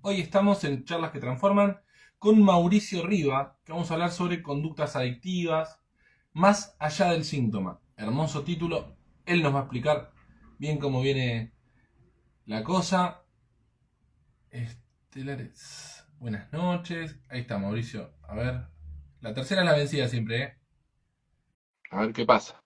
Hoy estamos en Charlas que Transforman con Mauricio Riva, que vamos a hablar sobre conductas adictivas, más allá del síntoma. Hermoso título, él nos va a explicar bien cómo viene la cosa. Estelares, buenas noches. Ahí está Mauricio, a ver. La tercera es la vencida siempre, ¿eh? A ver qué pasa.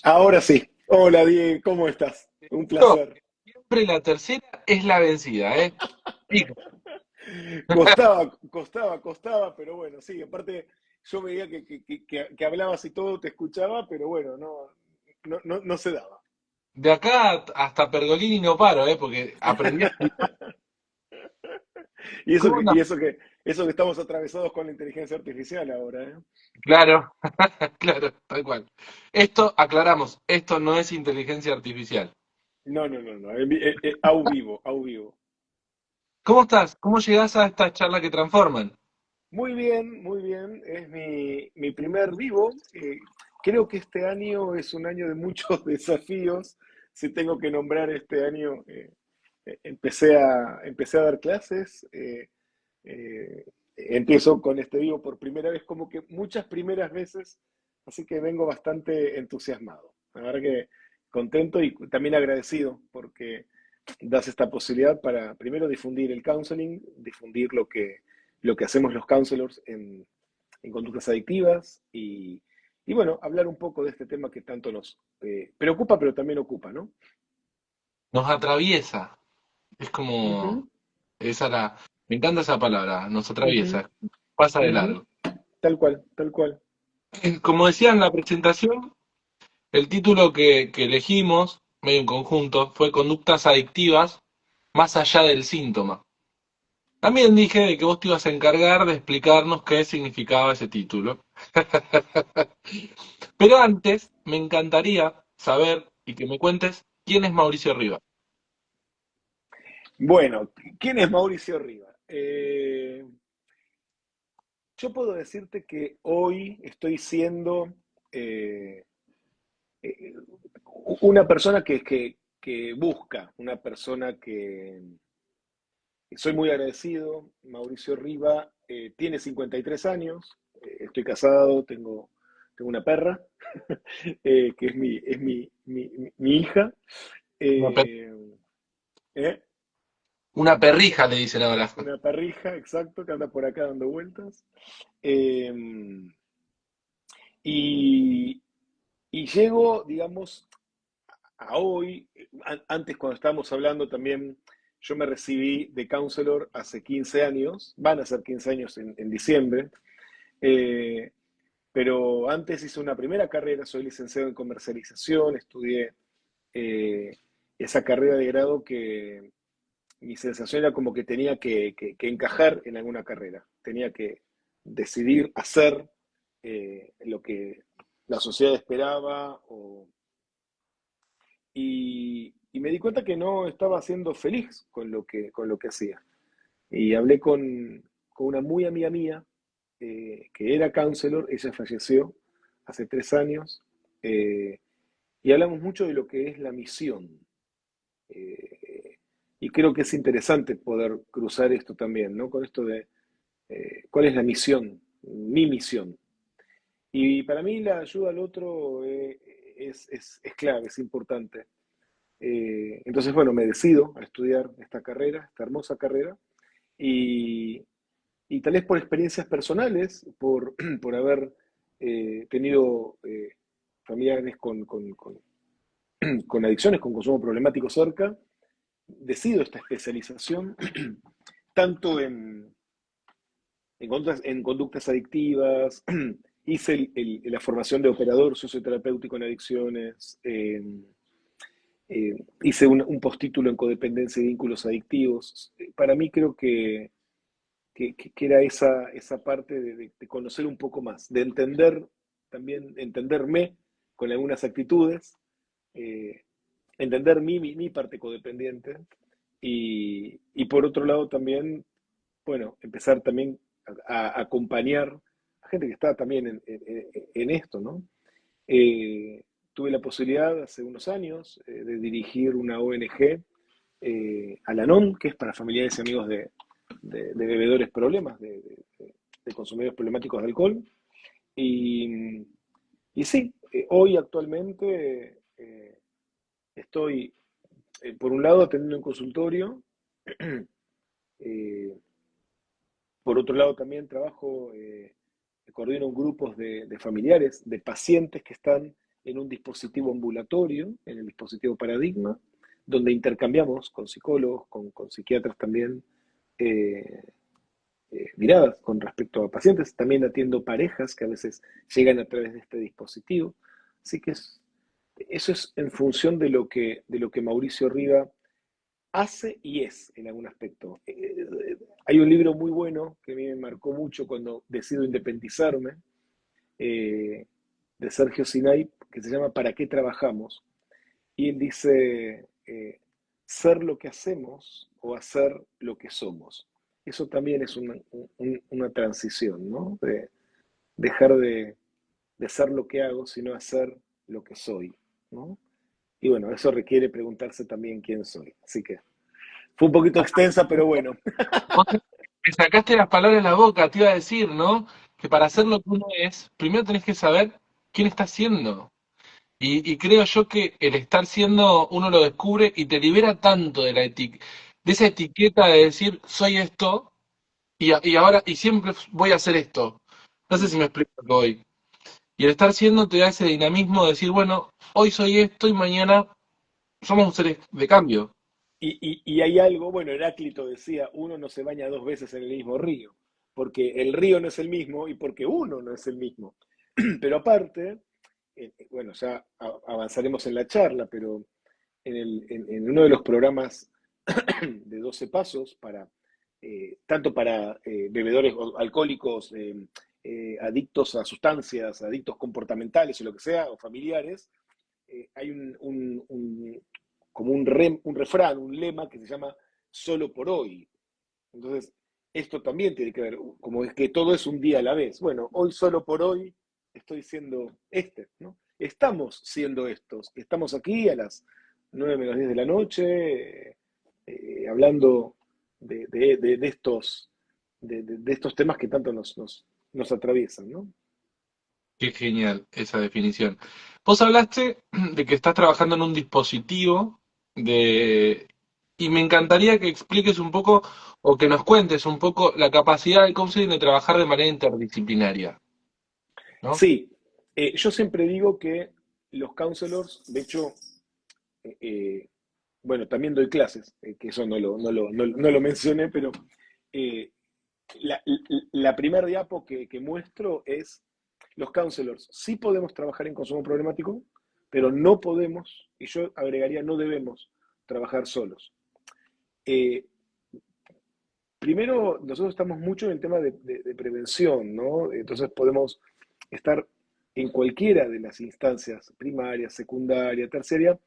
Ahora sí. Hola, Diego, ¿cómo estás? Un No, placer. siempre la tercera es la vencida, ¿eh? Pico. Costaba, pero bueno, sí, aparte yo veía que hablabas y todo, te escuchaba, pero bueno, no se daba. De acá hasta Pergolini no paro, ¿eh? Porque aprendí a explicar. Y eso ¿Cómo que, andas? y eso que estamos atravesados con la inteligencia artificial ahora, ¿eh? Claro, claro, tal cual. Esto, aclaramos, esto no es inteligencia artificial. No. Au vivo, au vivo. ¿Cómo estás? ¿Cómo llegás a esta charla que transforman? Muy bien, muy bien. Es mi primer vivo. Creo que este año es un año de muchos desafíos. Si tengo que nombrar este año, empecé a dar clases. Empiezo con este vivo por primera vez, como que muchas primeras veces, así que vengo bastante entusiasmado. La verdad que contento y también agradecido porque das esta posibilidad para primero difundir el counseling, difundir lo que hacemos los counselors en conductas adictivas y bueno, hablar un poco de este tema que tanto nos preocupa, pero también ocupa, ¿no? Nos atraviesa. Es como, Ujú, esa la, me encanta esa palabra, nos ujú, atraviesa, pasa de ujú. largo. Tal cual, tal cual. Como decía en la presentación, el título que elegimos, medio en conjunto, fue Conductas adictivas más allá del síntoma. También dije de que vos te ibas a encargar de explicarnos qué significaba ese título. Pero antes, me encantaría saber y que me cuentes quién es Mauricio Rivas. Bueno, ¿quién es Mauricio Riva? Yo puedo decirte que hoy estoy siendo eh, eh, una persona que busca, una persona que soy muy agradecido. Mauricio Riva tiene 53 años, estoy casado, tengo una perra, que es mi hija. Una, per- Eh, ¿eh? una perrija, le dicen ahora. Una perrija, exacto, que anda por acá dando vueltas. Eh, y, y llego, digamos, a hoy, antes cuando estábamos hablando también, yo me recibí de counselor hace 15 años, van a ser 15 años en diciembre, eh, pero antes hice una primera carrera, soy licenciado en comercialización, estudié esa carrera de grado que mi sensación era como que tenía que encajar en alguna carrera, tenía que decidir hacer lo que la sociedad esperaba y me di cuenta que no estaba siendo feliz con lo que hacía. Y hablé con una muy amiga mía, que era counselor, ella falleció hace 3 años, eh, y hablamos mucho de lo que es la misión. Eh, y creo que es interesante poder cruzar esto también, ¿no? Con esto de cuál es la misión, mi misión. Y para mí la ayuda al otro es clave, es importante. Entonces, bueno, me decido a estudiar esta carrera, esta hermosa carrera, y, y tal vez por experiencias personales, por haber tenido familiares con adicciones, con consumo problemático cerca, decido esta especialización, tanto en conductas adictivas, hice la formación de operador socioterapéutico en adicciones, hice un postítulo en codependencia y vínculos adictivos. Para mí creo que era esa parte de conocer un poco más, de entender también, entenderme con algunas actitudes, eh, entender mi parte codependiente y por otro lado también, bueno, empezar también a acompañar a gente que está también en esto, ¿no? tuve la posibilidad hace unos años de dirigir una ONG, Al-Anon, que es para familiares y amigos de bebedores problemas, de consumidores problemáticos de alcohol. Y, y sí, hoy actualmente estoy, por un lado, atendiendo un consultorio, eh, por otro lado también trabajo, coordino grupos de familiares, de pacientes que están en un dispositivo ambulatorio, en el dispositivo Paradigma, donde intercambiamos con psicólogos, con psiquiatras también, eh, miradas con respecto a pacientes. También atiendo parejas que a veces llegan a través de este dispositivo. Así que eso es en función de lo que Mauricio Riva hace y es en algún aspecto. Hay un libro muy bueno que a mí me marcó mucho cuando decido independizarme, eh, de Sergio Sinay, que se llama ¿Para qué trabajamos? Y él dice, ser lo que hacemos o hacer lo que somos. Eso también es una transición, ¿no? De dejar de ser lo que hago, sino hacer lo que soy, ¿no? Y bueno, eso requiere preguntarse también quién soy. Así que fue un poquito extensa, pero bueno. Vos me sacaste las palabras de la boca, te iba a decir, ¿no? Que para ser lo que uno es, primero tenés que saber quién está siendo. Y creo yo que el estar siendo uno lo descubre y te libera tanto de esa etiqueta de decir soy esto y ahora y siempre voy a hacer esto. No sé si me explico lo que voy. Y el estar siendo te da ese dinamismo de decir, bueno, hoy soy esto y mañana somos seres de cambio. Y hay algo, bueno, Heráclito decía, uno no se baña dos veces en el mismo río, porque el río no es el mismo y porque uno no es el mismo. Pero aparte, bueno, ya avanzaremos en la charla, pero en uno de los programas de 12 pasos, tanto para bebedores alcohólicos, adictos a sustancias, adictos comportamentales o lo que sea, o familiares, hay como un refrán, un lema que se llama solo por hoy. Entonces, esto también tiene que ver, como es que todo es un día a la vez. Bueno, hoy solo por hoy estoy siendo ¿no? Estamos siendo estos. Estamos aquí a las 9 menos 10 de la noche, hablando de estos temas que tanto nos atraviesan, ¿no? Qué genial esa definición. Vos hablaste de que estás trabajando en un dispositivo de... y me encantaría que expliques un poco o que nos cuentes un poco la capacidad del counseling de trabajar de manera interdisciplinaria, ¿no? Sí, yo siempre digo que los counselors, de hecho, eh, bueno, también doy clases, que eso no lo mencioné, pero eh, la primer diapo que muestro es los counselors. Sí podemos trabajar en consumo problemático, pero no podemos, y yo agregaría no debemos trabajar solos. Eh, Primero, nosotros estamos mucho en el tema de prevención, ¿no? Entonces podemos estar en cualquiera de las instancias, primaria, secundaria, terciaria,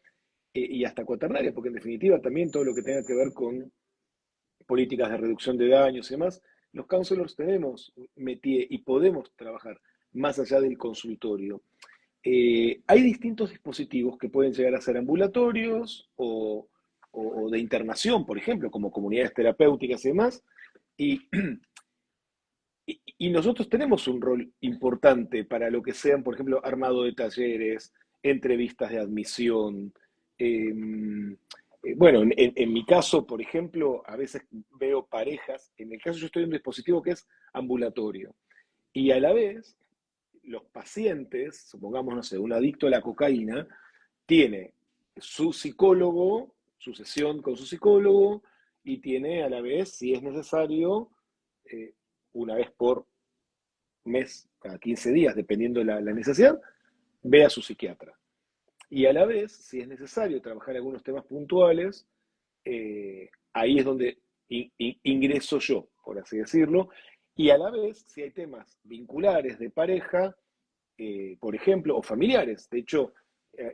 y hasta cuaternaria, porque en definitiva también todo lo que tenga que ver con políticas de reducción de daños y demás, los counselors tenemos métier y podemos trabajar más allá del consultorio. Hay distintos dispositivos que pueden llegar a ser ambulatorios o de internación, por ejemplo, como comunidades terapéuticas y demás, y, y nosotros tenemos un rol importante para lo que sean, por ejemplo, armado de talleres, entrevistas de admisión. eh, bueno, en mi caso, por ejemplo, a veces veo parejas, en el caso yo estoy en un dispositivo que es ambulatorio, y a la vez los pacientes, supongamos, no sé, un adicto a la cocaína, tiene su psicólogo, su sesión con su psicólogo, y tiene a la vez, si es necesario, eh, una vez por mes, cada 15 días, dependiendo de la necesidad, ve a su psiquiatra. Y a la vez, si es necesario trabajar algunos temas puntuales, ahí es donde ingreso yo, por así decirlo. Y a la vez, si hay temas vinculares de pareja, por ejemplo, o familiares. De hecho,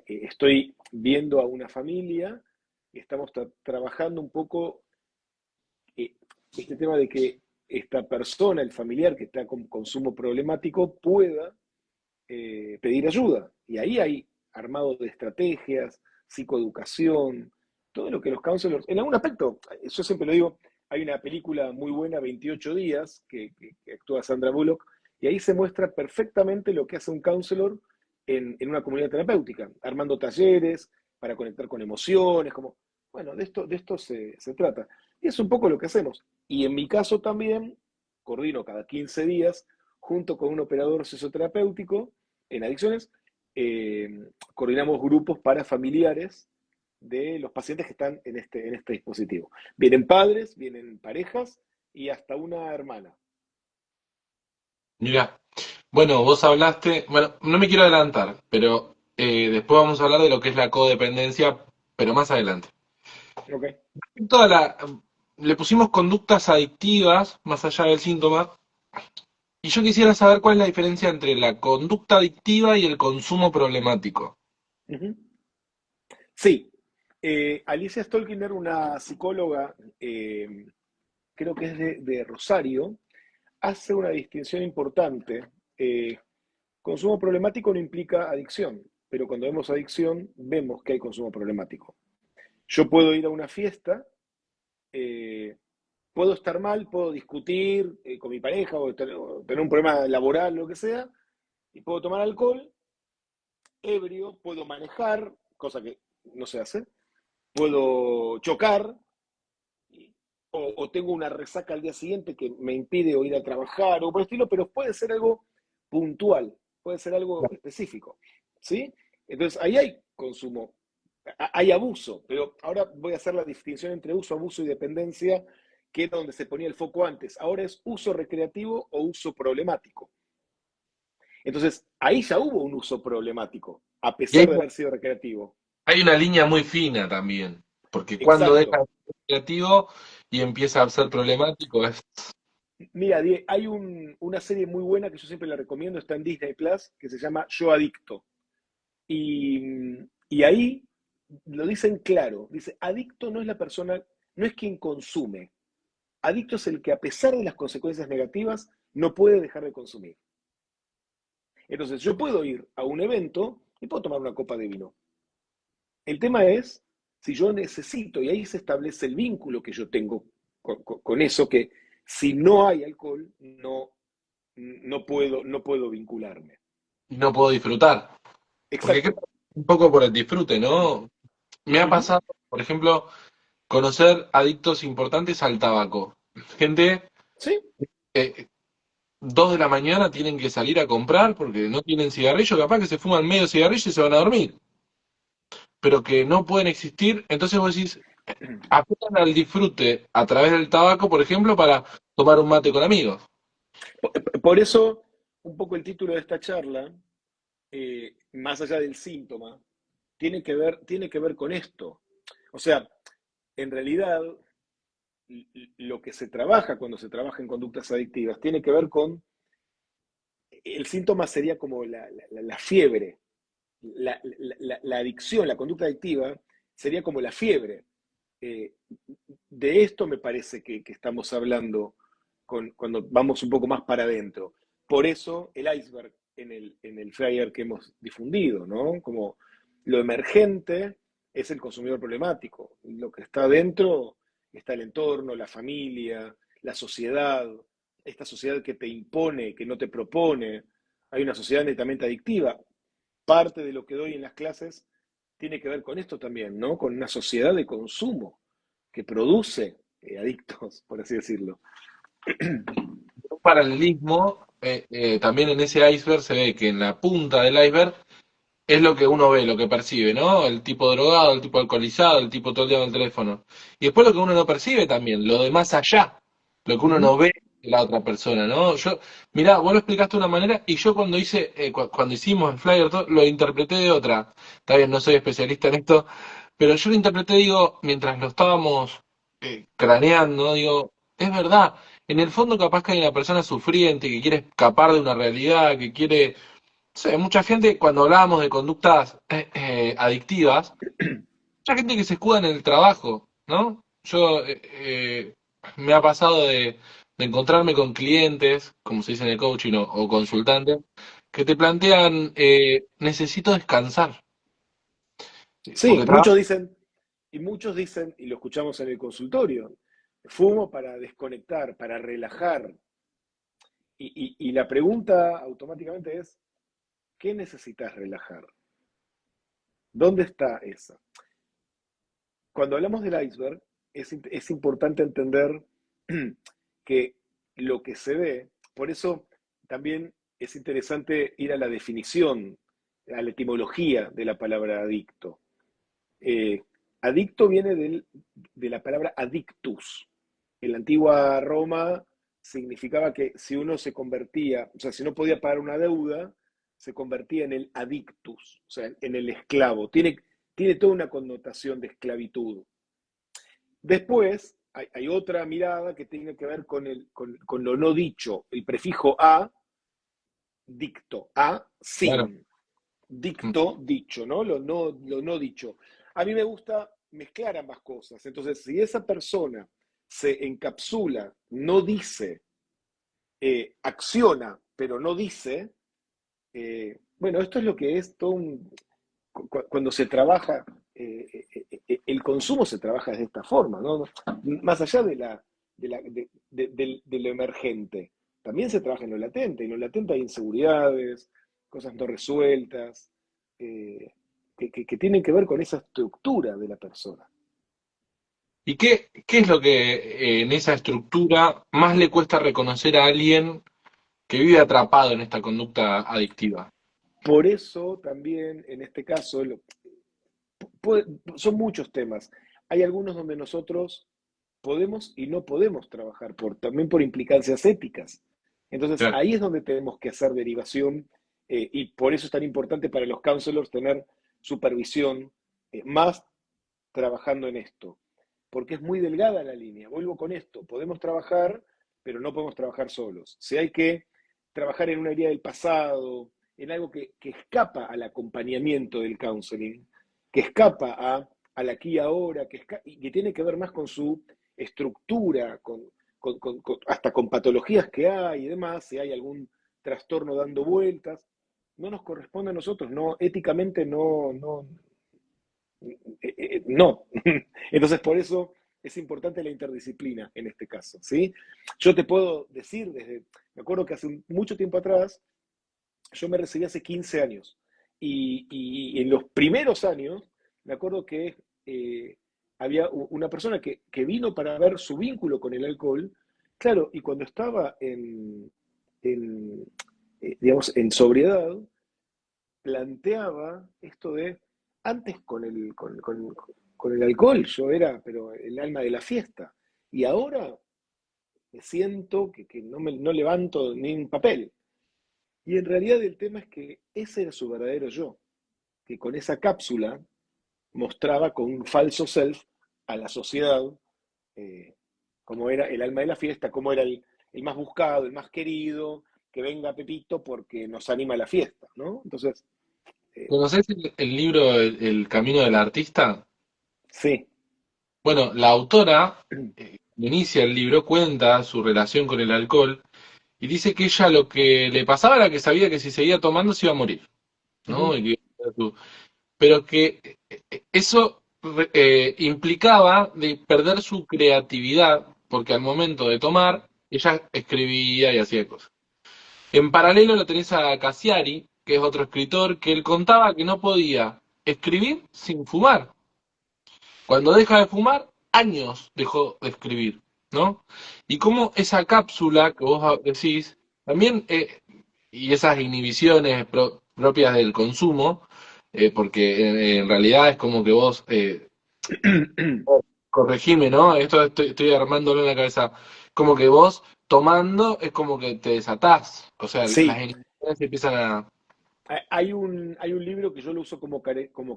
estoy viendo a una familia y estamos trabajando un poco eh, este tema de que esta persona, el familiar que está con consumo problemático, pueda pedir ayuda. Y ahí hay armado de estrategias, psicoeducación, todo lo que los counselors, en algún aspecto, yo siempre lo digo, hay una película muy buena, 28 días, que actúa Sandra Bullock, y ahí se muestra perfectamente lo que hace un counselor en una comunidad terapéutica, armando talleres para conectar con emociones, como, bueno, de esto se trata. Y es un poco lo que hacemos. Y en mi caso también, coordino cada 15 días, junto con un operador socioterapéutico en adicciones, eh, coordinamos grupos para familiares de los pacientes que están en este dispositivo. Vienen padres, vienen parejas y hasta una hermana. Mira, bueno, vos hablaste, bueno, no me quiero adelantar, pero después vamos a hablar de lo que es la codependencia, pero más adelante. ¿Ok? Toda la, le pusimos conductas adictivas, más allá del síntoma, y yo quisiera saber cuál es la diferencia entre la conducta adictiva y el consumo problemático. Ujú. Sí. Alicia Stolkiner, una psicóloga, creo que es de Rosario, hace una distinción importante. Eh, Consumo problemático no implica adicción, pero cuando vemos adicción, vemos que hay consumo problemático. Yo puedo ir a una fiesta, eh, puedo estar mal, puedo discutir con mi pareja o tener un problema laboral, lo que sea, y puedo tomar alcohol, ebrio, puedo manejar, cosa que no se hace, puedo chocar, o tengo una resaca al día siguiente que me impide o ir a trabajar o por el estilo, pero puede ser algo puntual, puede ser algo específico, ¿sí? Entonces ahí hay consumo, hay abuso, pero ahora voy a hacer la distinción entre uso, abuso y dependencia, que era donde se ponía el foco antes. Ahora es uso recreativo o uso problemático. Entonces ahí ya hubo un uso problemático, a Y hay, pesar de haber sido recreativo. hay una línea muy fina también, porque cuando deja Exacto. de ser creativo y empieza a ser problemático es... Mira, Die, hay una serie muy buena que yo siempre la recomiendo, está en Disney Plus, que se llama Yo Adicto. Y ahí lo dicen claro, dice, adicto no es la persona, no es quien consume, adicto es el que a pesar de las consecuencias negativas no puede dejar de consumir. Entonces yo puedo ir a un evento y puedo tomar una copa de vino. El tema es si yo necesito, y ahí se establece el vínculo que yo tengo con eso, que si no hay alcohol, no puedo vincularme. y no puedo disfrutar. Porque creo Exacto. que un poco por el disfrute, ¿no? Me ha Ujú. pasado, por ejemplo, conocer adictos importantes al tabaco. Gente Sí, que 2 de la mañana tienen que salir a comprar porque no tienen cigarrillo, capaz que se fuman medio cigarrillo y se van a dormir, pero que no pueden existir. Entonces vos decís, apelan al disfrute a través del tabaco, por ejemplo, para tomar un mate con amigos. por eso un poco el título de esta charla, más allá del síntoma, tiene que ver con esto. O sea, en realidad, lo que se trabaja cuando se trabaja en conductas adictivas tiene que ver con, el síntoma sería como la fiebre, la adicción, la conducta adictiva sería como la fiebre. Eh, de esto me parece que estamos hablando cuando vamos un poco más para adentro. Por eso el iceberg en el flyer que hemos difundido, ¿no? Como lo emergente es el consumidor problemático. Lo que está adentro está el entorno, la familia, la sociedad, esta sociedad que te impone, que no te propone. Hay una sociedad netamente adictiva. Parte de lo que doy en las clases tiene que ver con esto también, ¿no? Con una sociedad de consumo que produce adictos, por así decirlo. Un paralelismo, también en ese iceberg se ve que en la punta del iceberg es lo que uno ve, lo que percibe, ¿no? El tipo drogado, el tipo alcoholizado, el tipo todo el día en el teléfono. Y después lo que uno no percibe también, lo de más allá, lo que uno Ujú. no ve de la otra persona, ¿no? Yo, mirá, vos lo explicaste de una manera y yo cuando hice, cuando hicimos el flyer, todo, lo interpreté de otra. Está bien, no soy especialista en esto, pero yo lo interpreté, digo, mientras lo estábamos craneando, digo, es verdad, en el fondo capaz que hay una persona sufriente que quiere escapar de una realidad, que quiere sí, mucha gente, cuando hablábamos de conductas adictivas, mucha gente que se escuda en el trabajo, ¿no? Yo me ha pasado de encontrarme con clientes, como se dice en el coaching o consultantes, que te plantean, necesito descansar. Sí, Porque trabaja. muchos dicen, y lo escuchamos en el consultorio, fumo para desconectar, para relajar. Y la pregunta automáticamente es, ¿qué necesitas relajar? ¿Dónde está esa? Cuando hablamos del iceberg, es importante entender que lo que se ve, por eso también es interesante ir a la definición, a la etimología de la palabra adicto. Eh, adicto viene de la palabra adictus. En la antigua Roma significaba que si uno se convertía, o sea, si no podía pagar una deuda, se convertía en el adictus, o sea, en el esclavo. Tiene toda una connotación de esclavitud. Después hay otra mirada que tiene que ver con lo no dicho, el prefijo a, dicto, a, Claro. sin, dicto, dicho, ¿no? Lo no dicho. A mí me gusta mezclar ambas cosas. Entonces, si esa persona se encapsula, no dice, acciona, pero no dice, bueno, esto es lo que es todo un, cuando se trabaja, el consumo se trabaja de esta forma, ¿no? Más allá de lo emergente, también se trabaja en lo latente. En lo latente hay inseguridades, cosas no resueltas, eh, que tienen que ver con esa estructura de la persona. ¿Y qué es lo que en esa estructura más le cuesta reconocer a alguien que vive atrapado en esta conducta adictiva? Por eso también en este caso puede- son muchos temas. Hay algunos donde nosotros podemos y no podemos trabajar, también por implicancias éticas. Entonces, Claro. ahí es donde tenemos que hacer derivación, y por eso es tan importante para los counselors tener supervisión, más trabajando en esto, porque es muy delgada la línea. Vuelvo con esto, podemos trabajar, pero no podemos trabajar solos. Si hay que trabajar en una herida del pasado, en algo que escapa al acompañamiento del counseling, que escapa al aquí y ahora, y que tiene que ver más con su estructura, hasta con patologías que hay y demás, si hay algún trastorno dando vueltas, no nos corresponde a nosotros, no, éticamente no. Entonces, por eso es importante la interdisciplina en este caso, ¿sí? Yo te puedo decir, me acuerdo que hace mucho tiempo atrás, yo me recibí hace 15 años, y en los primeros años, me acuerdo que había una persona que vino para ver su vínculo con el alcohol, claro, y cuando estaba en, digamos, en sobriedad, planteaba esto de, antes con el alcohol yo era, pero el alma de la fiesta, y ahora me siento que no levanto ni un papel. Y en realidad el tema es que ese era su verdadero yo, que con esa cápsula mostraba con un falso self a la sociedad, eh, cómo era el alma de la fiesta, cómo era el más buscado, el más querido, que venga Pepito porque nos anima a la fiesta, ¿no? Entonces, eh, ¿Conocés el libro El Camino del Artista? sí. Bueno, la autora inicia el libro, cuenta su relación con el alcohol y dice que ella lo que le pasaba era que sabía que si seguía tomando se iba a morir, ¿no? Ujú. Pero que eso implicaba de perder su creatividad, porque al momento de tomar, ella escribía y hacía cosas. En paralelo lo tenés a Cassiari, que es otro escritor, que él contaba que no podía escribir sin fumar. Cuando deja de fumar, años dejó de escribir, ¿no? Y cómo esa cápsula que vos decís, también, y esas inhibiciones propias del consumo, porque en realidad es como que vos, corregime, ¿no? Esto estoy armándolo en la cabeza, como que vos tomando es como que te desatás, o sea, las Sí, inhibiciones empiezan a... hay un libro que yo lo uso como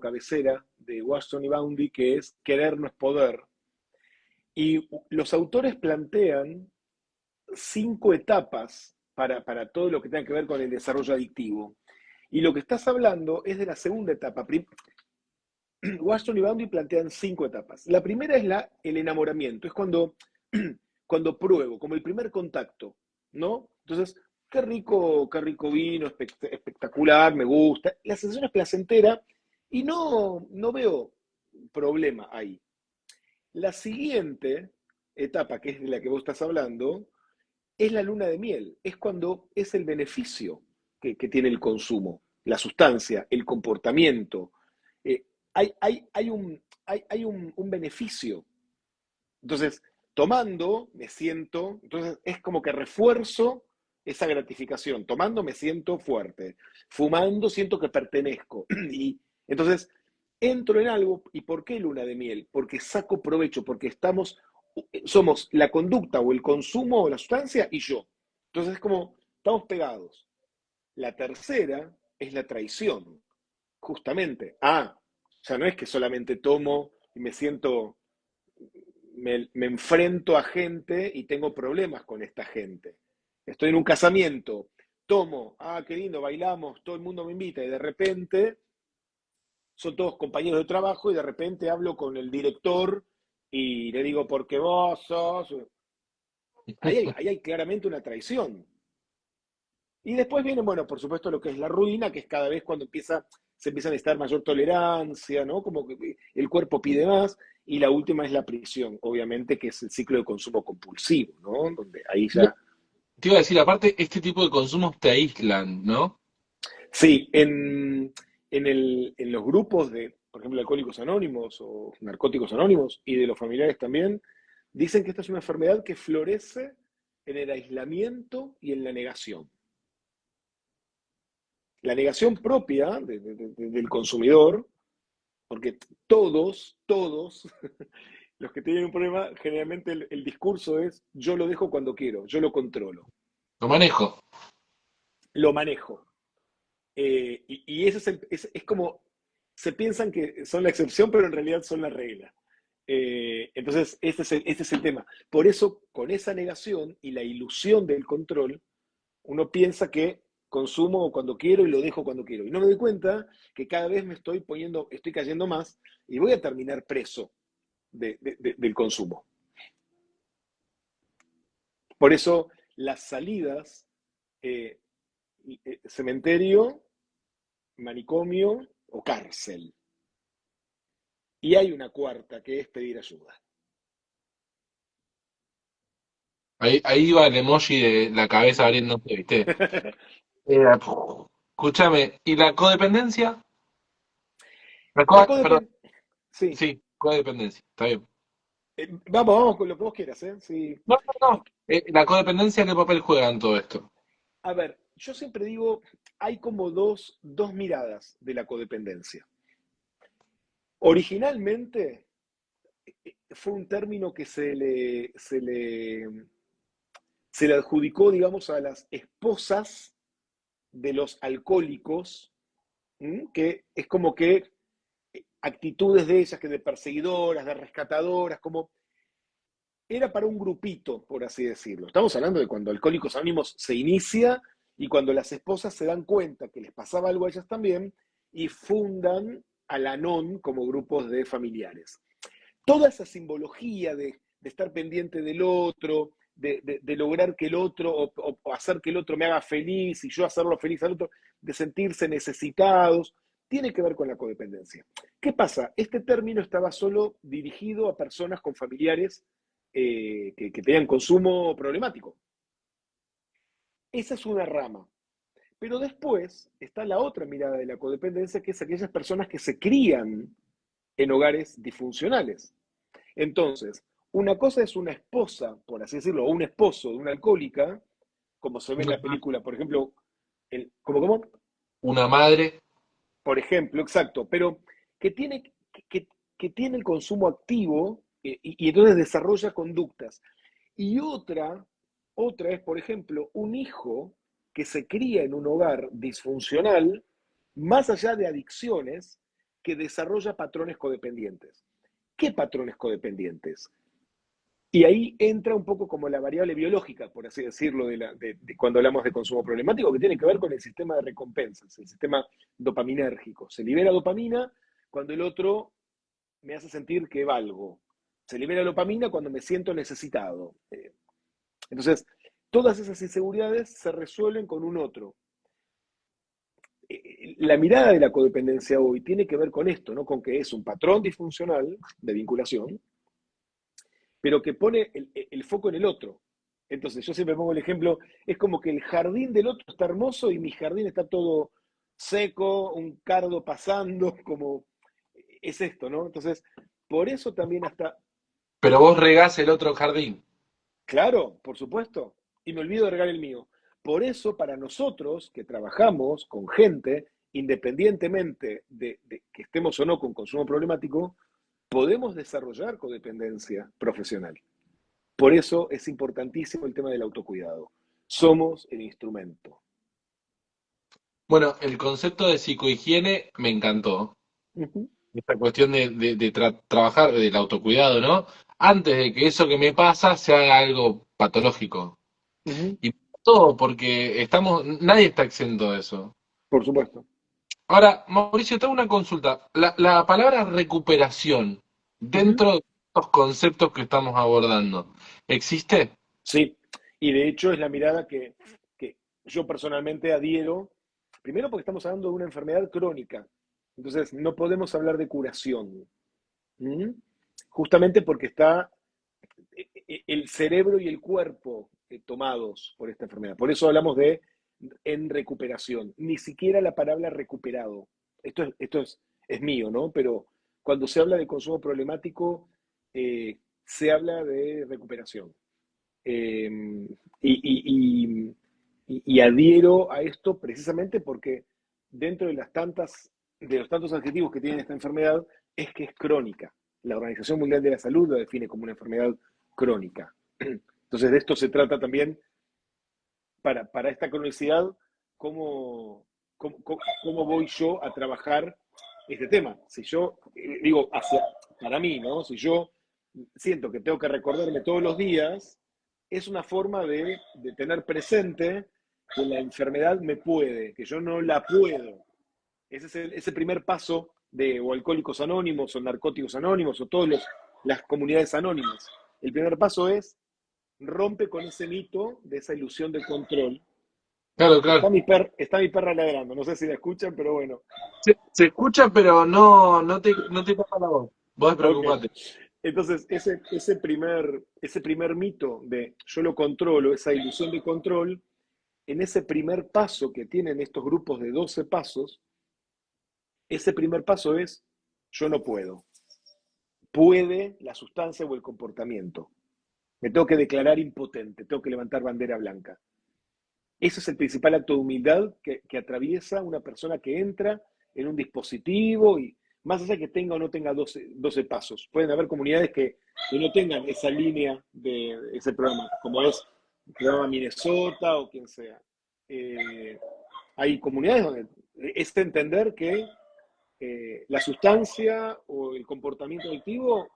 cabecera de Washington y Boundy, que es Querer no es poder. Y los autores plantean 5 etapas para todo lo que tenga que ver con el desarrollo adictivo. Y lo que estás hablando es de la segunda etapa. Washington y Boundy plantean 5 etapas. La primera es el enamoramiento, es cuando pruebo, como el primer contacto, ¿no? Entonces, qué rico vino, espectacular, me gusta. La sensación es placentera Y no veo problema ahí. La siguiente etapa, que es de la que vos estás hablando, es la luna de miel. Es cuando es el beneficio que tiene el consumo, la sustancia, el comportamiento. Eh, hay un beneficio. Entonces, tomando, me siento, entonces es como que refuerzo esa gratificación. Tomando, me siento fuerte. Fumando, siento que pertenezco. Y entonces, entro en algo. ¿Y por qué luna de miel? Porque saco provecho, porque somos la conducta o el consumo o la sustancia y yo. Entonces, es como, estamos pegados. La tercera es la traición, justamente. O sea, no es que solamente tomo y me enfrento a gente y tengo problemas con esta gente. Estoy en un casamiento, tomo, qué lindo, bailamos, todo el mundo me invita y de repente son todos compañeros de trabajo y de repente hablo con el director y le digo, porque vos sos... Ahí hay claramente una traición. Y después viene, bueno, por supuesto, lo que es la ruina, que es cada vez cuando se empieza a necesitar mayor tolerancia, ¿no? Como que el cuerpo pide más. Y la última es la prisión, obviamente, que es el ciclo de consumo compulsivo, ¿no? Donde ahí ya. Te iba a decir, aparte, este tipo de consumos te aíslan, ¿no? Sí, en los grupos de, por ejemplo, Alcohólicos Anónimos o Narcóticos Anónimos y de los familiares también, dicen que esta es una enfermedad que florece en el aislamiento y en la negación. La negación propia del consumidor, porque todos los que tienen un problema, generalmente el discurso es yo lo dejo cuando quiero, yo lo controlo, Lo manejo. lo manejo. Y ese es como, se piensan que son la excepción, pero en realidad son la regla. Entonces, este es el tema. Por eso, con esa negación y la ilusión del control, uno piensa que consumo cuando quiero y lo dejo cuando quiero. Y no me doy cuenta que cada vez me estoy cayendo más y voy a terminar preso del consumo. Por eso las salidas, eh, cementerio, manicomio o cárcel. Y hay una cuarta que es pedir ayuda. Ahí va el emoji de la cabeza abriéndose, ¿viste? Escúchame, ¿y la codependencia? La Perdón, codependencia, sí. sí, codependencia, está bien. Vamos con lo que vos quieras, ¿eh? Sí. No, no, no. La codependencia, ¿qué papel juega en todo esto? A ver, yo siempre digo, hay como dos miradas de la codependencia. Originalmente fue un término que se le adjudicó, digamos, a las esposas de los alcohólicos, que es como que actitudes de ellas, que de perseguidoras, de rescatadoras, como era para un grupito, por así decirlo. Estamos hablando de cuando Alcohólicos Anónimos se inicia y cuando las esposas se dan cuenta que les pasaba algo a ellas también y fundan al Anon como grupos de familiares. Toda esa simbología de estar pendiente del otro, de lograr que el otro, o hacer que el otro me haga feliz y yo hacerlo feliz al otro, de sentirse necesitados, tiene que ver con la codependencia. ¿Qué pasa? Este término estaba solo dirigido a personas con familiares que tenían consumo problemático. Esa es una rama. Pero después está la otra mirada de la codependencia, que es aquellas personas que se crían en hogares disfuncionales. Entonces, una cosa es una esposa, por así decirlo, o un esposo de una alcohólica, como se ve en Una, la película, por ejemplo, ¿cómo? una madre. Por ejemplo, exacto, pero que tiene, que, que tiene el consumo activo y entonces desarrolla conductas. Y otra es, por ejemplo, un hijo que se cría en un hogar disfuncional, más allá de adicciones, que desarrolla patrones codependientes. ¿Qué patrones codependientes? Y ahí entra un poco como la variable biológica, por así decirlo, de cuando hablamos de consumo problemático, que tiene que ver con el sistema de recompensas, el sistema dopaminérgico. Se libera dopamina cuando el otro me hace sentir que valgo. Se libera dopamina cuando me siento necesitado. Entonces, todas esas inseguridades se resuelven con un otro. La mirada de la codependencia hoy tiene que ver con esto, ¿no? Con que es un patrón disfuncional de vinculación, pero que pone el foco en el otro. Entonces, yo siempre pongo el ejemplo, es como que el jardín del otro está hermoso y mi jardín está todo seco, un cardo pasando, como es esto, ¿no? Entonces, por eso también hasta, Pero vos regás el otro jardín. claro, por supuesto, y me olvido de regar el mío. Por eso, para nosotros que trabajamos con gente, independientemente de que estemos o no con consumo problemático, podemos desarrollar codependencia profesional. Por eso es importantísimo el tema del autocuidado. Somos el instrumento. Bueno, el concepto de psicohigiene me encantó. Ujú, Esta cuestión de trabajar del autocuidado, ¿no? Antes de que eso que me pasa se haga algo patológico. ujú, Y todo porque nadie está exento de eso. por supuesto. Ahora, Mauricio, tengo una consulta. La palabra recuperación, Ujú. dentro de estos conceptos que estamos abordando, ¿existe? Sí, y de hecho es la mirada que yo personalmente adhiero, primero porque estamos hablando de una enfermedad crónica, entonces no podemos hablar de curación. ¿Mm? Justamente porque está el cerebro y el cuerpo tomados por esta enfermedad. Por eso hablamos de en recuperación. Ni siquiera la palabra recuperado. Esto es mío, ¿no? Pero cuando se habla de consumo problemático, se habla de recuperación. Eh, y adhiero a esto precisamente porque dentro de los tantos adjetivos que tiene esta enfermedad, es que es crónica. La Organización Mundial de la Salud la define como una enfermedad crónica. Entonces, de esto se trata también para esta cronicidad, cómo voy yo a trabajar este tema. Si yo, digo, para mí, ¿no? Si yo siento que tengo que recordarme todos los días, es una forma de tener presente que la enfermedad me puede, que yo no la puedo. Ese es ese primer paso de o Alcohólicos Anónimos o Narcóticos Anónimos o todas las comunidades anónimas. El primer paso es rompe con ese mito de esa ilusión de control. Claro, claro. Está mi perra ladrando, no sé si la escuchan, pero bueno. Se escucha, pero no te tapa la voz. Vos Ok. preocupate. Entonces, ese primer mito de yo lo controlo, esa ilusión de control, en ese primer paso que tienen estos grupos de 12 pasos, ese primer paso es yo no puedo. Puede la sustancia o el comportamiento. Me tengo que declarar impotente, tengo que levantar bandera blanca. Ese es el principal acto de humildad que atraviesa una persona que entra en un dispositivo y más allá que tenga o no tenga 12 pasos. Pueden haber comunidades que no tengan esa línea de ese programa, como es el programa Minnesota o quien sea. Eh, Hay comunidades donde es entender que la sustancia o el comportamiento adictivo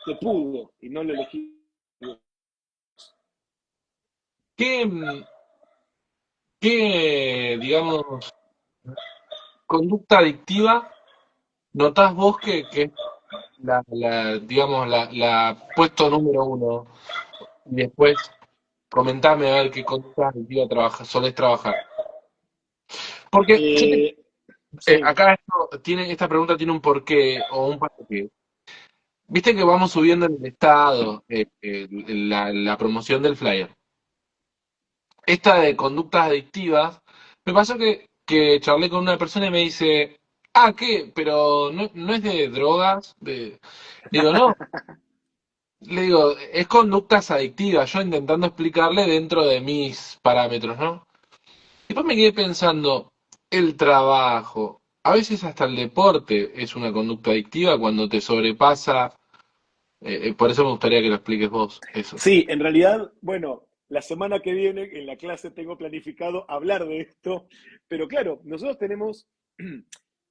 te pudo y no lo elegí. ¿Qué, digamos, conducta adictiva notás vos que es digamos, la puesto número uno? Y después comentame a ver qué conducta adictiva solés trabajar. Porque Eh, sí, acá esta pregunta tiene un porqué o un para qué. Viste que vamos subiendo en el estado la promoción del flyer. Esta de conductas adictivas, me pasó que charlé con una persona y me dice, ¿qué? Pero no es de drogas. Digo, no, le digo, es conductas adictivas, yo intentando explicarle dentro de mis parámetros, ¿no? Después me quedé pensando, el trabajo, a veces hasta el deporte es una conducta adictiva cuando te sobrepasa. Por eso me gustaría que lo expliques vos, eso. sí, en realidad, bueno, la semana que viene en la clase tengo planificado hablar de esto, pero claro, nosotros tenemos,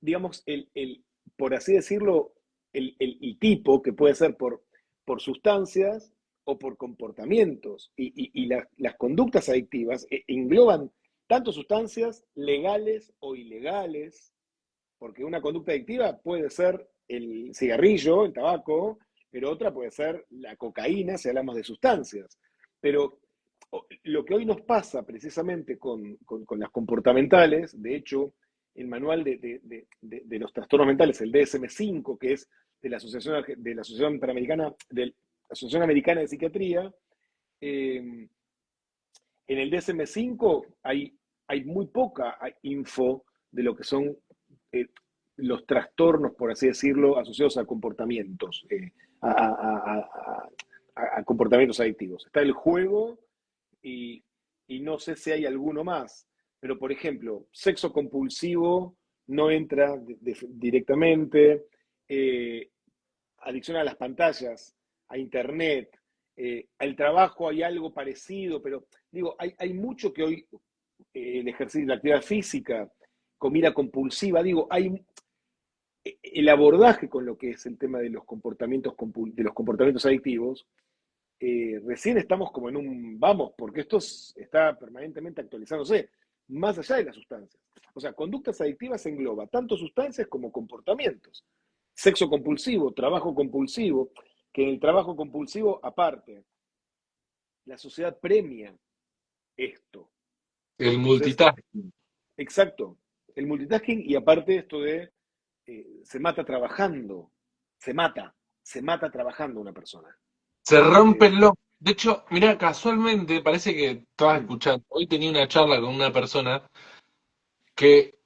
digamos, por así decirlo, el tipo que puede ser por sustancias o por comportamientos. Y las conductas adictivas engloban tanto sustancias legales o ilegales, porque una conducta adictiva puede ser el cigarrillo, el tabaco, pero otra puede ser la cocaína si hablamos de sustancias. Pero lo que hoy nos pasa precisamente con las comportamentales, de hecho, el manual de los trastornos mentales, el DSM-5, que es de la Asociación Panamericana, de la Asociación Americana de Psiquiatría. En el DSM-5 hay muy poca info de lo que son eh, los trastornos, por así decirlo, asociados a comportamientos, a, a- a- a comportamientos adictivos. Está el juego y, y no sé si hay alguno más, pero por ejemplo, sexo compulsivo no entra directamente, eh, adicción a las pantallas, a internet, al trabajo hay algo parecido, pero digo, hay mucho que hoy, el ejercicio, la actividad física, comida compulsiva, digo, hay el abordaje con lo que es el tema de los comportamientos, de los comportamientos adictivos. Recién estamos como en un vamos, porque esto está permanentemente actualizándose, más allá de las sustancias. O sea, conductas adictivas engloba tanto sustancias como comportamientos. Sexo compulsivo, trabajo compulsivo, que en el trabajo compulsivo, aparte, la sociedad premia esto. El Entonces, multitasking. exacto, el multitasking y aparte esto de se mata trabajando, se mata, se mata trabajando una persona. Se rompe Eh, el lomo. De hecho, mira, casualmente parece que estabas mm, escuchando. Hoy tenía una charla con una persona que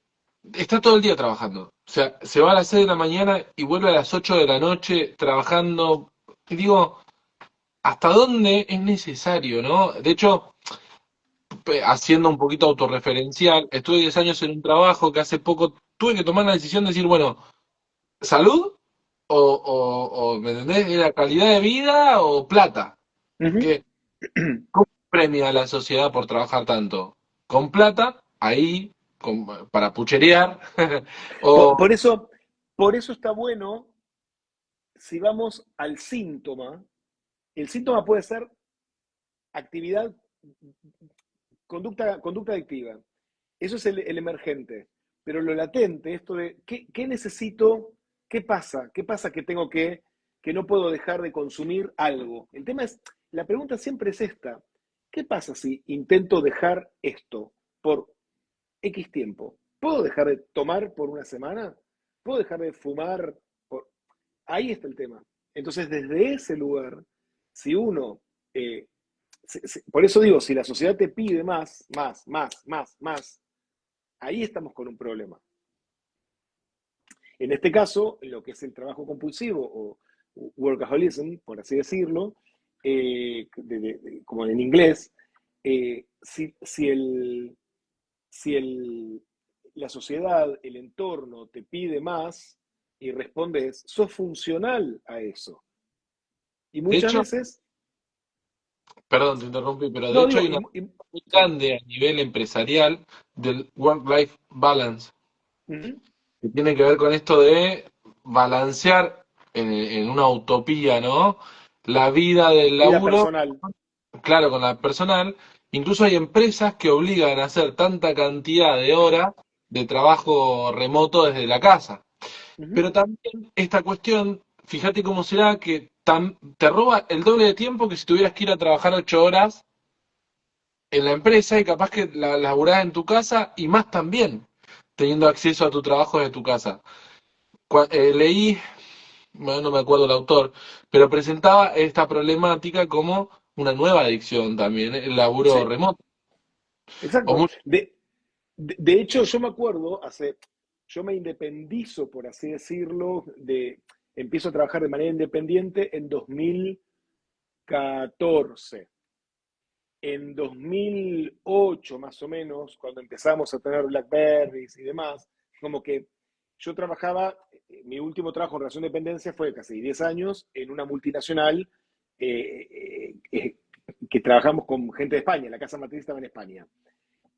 está todo el día trabajando. O sea, se va a las 6 de la mañana y vuelve a las 8 de la noche trabajando. Y digo, ¿hasta dónde es necesario, no? De hecho, haciendo un poquito autorreferencial, estuve 10 años en un trabajo que hace poco tuve que tomar la decisión de decir, bueno, ¿salud? ¿Me entendés? ¿Era calidad de vida o plata? ujú. ¿Qué premia a la sociedad por trabajar tanto? ¿Con plata? Ahí, para pucherear. Por, o por eso, por eso está bueno, si vamos al síntoma, el síntoma puede ser actividad, conducta adictiva. Eso es el emergente. Pero lo latente, esto de ¿qué necesito? ¿Qué pasa? ¿Qué pasa que no puedo dejar de consumir algo? El tema es, la pregunta siempre es esta. ¿Qué pasa si intento dejar esto por X tiempo? ¿Puedo dejar de tomar por una semana? ¿Puedo dejar de fumar? Ahí está el tema. Entonces, desde ese lugar, si uno, por eso digo, si la sociedad te pide más, ahí estamos con un problema. En este caso, lo que es el trabajo compulsivo o workaholism, por así decirlo, como en inglés, si la sociedad, el entorno te pide más y respondes, sos funcional a eso. Y de muchas hecho, veces, perdón, te interrumpí, pero de no hecho digo, hay una muy sí. grande a nivel empresarial del work-life balance, Ujú. que tiene que ver con esto de balancear en una utopía, ¿no? La vida del Vida laburo, personal. claro, con la personal. Incluso hay empresas que obligan a hacer tanta cantidad de horas de trabajo remoto desde la casa. Ujú. Pero también esta cuestión, fíjate cómo será que te roba el doble de tiempo que si tuvieras que ir a trabajar 8 horas en la empresa y capaz que la laburás en tu casa y más también, teniendo acceso a tu trabajo desde tu casa. Leí, bueno, no me acuerdo el autor, pero presentaba esta problemática como una nueva adicción también, el laburo Sí, remoto. O exacto. muy- De hecho, yo me acuerdo, yo me independizo, por así decirlo, empiezo a trabajar de manera independiente en 2014. En 2008, más o menos, cuando empezamos a tener Blackberries y demás, como que yo trabajaba, mi último trabajo en relación de dependencia fue casi 10 años en una multinacional que trabajamos con gente de España, la casa matriz estaba en España.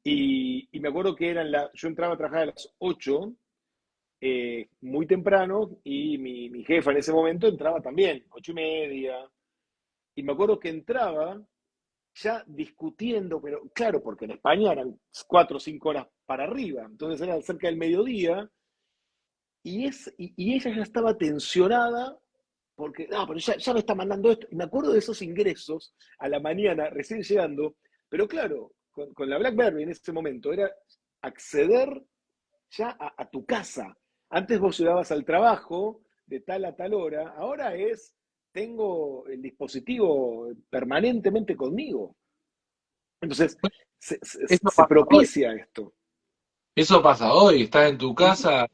Y me acuerdo que yo entraba a trabajar a las 8, muy temprano, y mi jefa en ese momento entraba también, 8:30. Y me acuerdo que entraba ya discutiendo, pero claro, porque en España eran 4 o 5 horas para arriba, entonces era cerca del mediodía, y ella ya estaba tensionada porque, no, pero ya me está mandando esto. Y me acuerdo de esos ingresos a la mañana, recién llegando, pero claro, con la BlackBerry en ese momento era acceder ya a tu casa. Antes vos llegabas al trabajo de tal a tal hora, ahora es, tengo el dispositivo permanentemente conmigo. Entonces, Eso se pasa hoy. propicia esto. Eso pasa hoy. Estás en tu Ujú. casa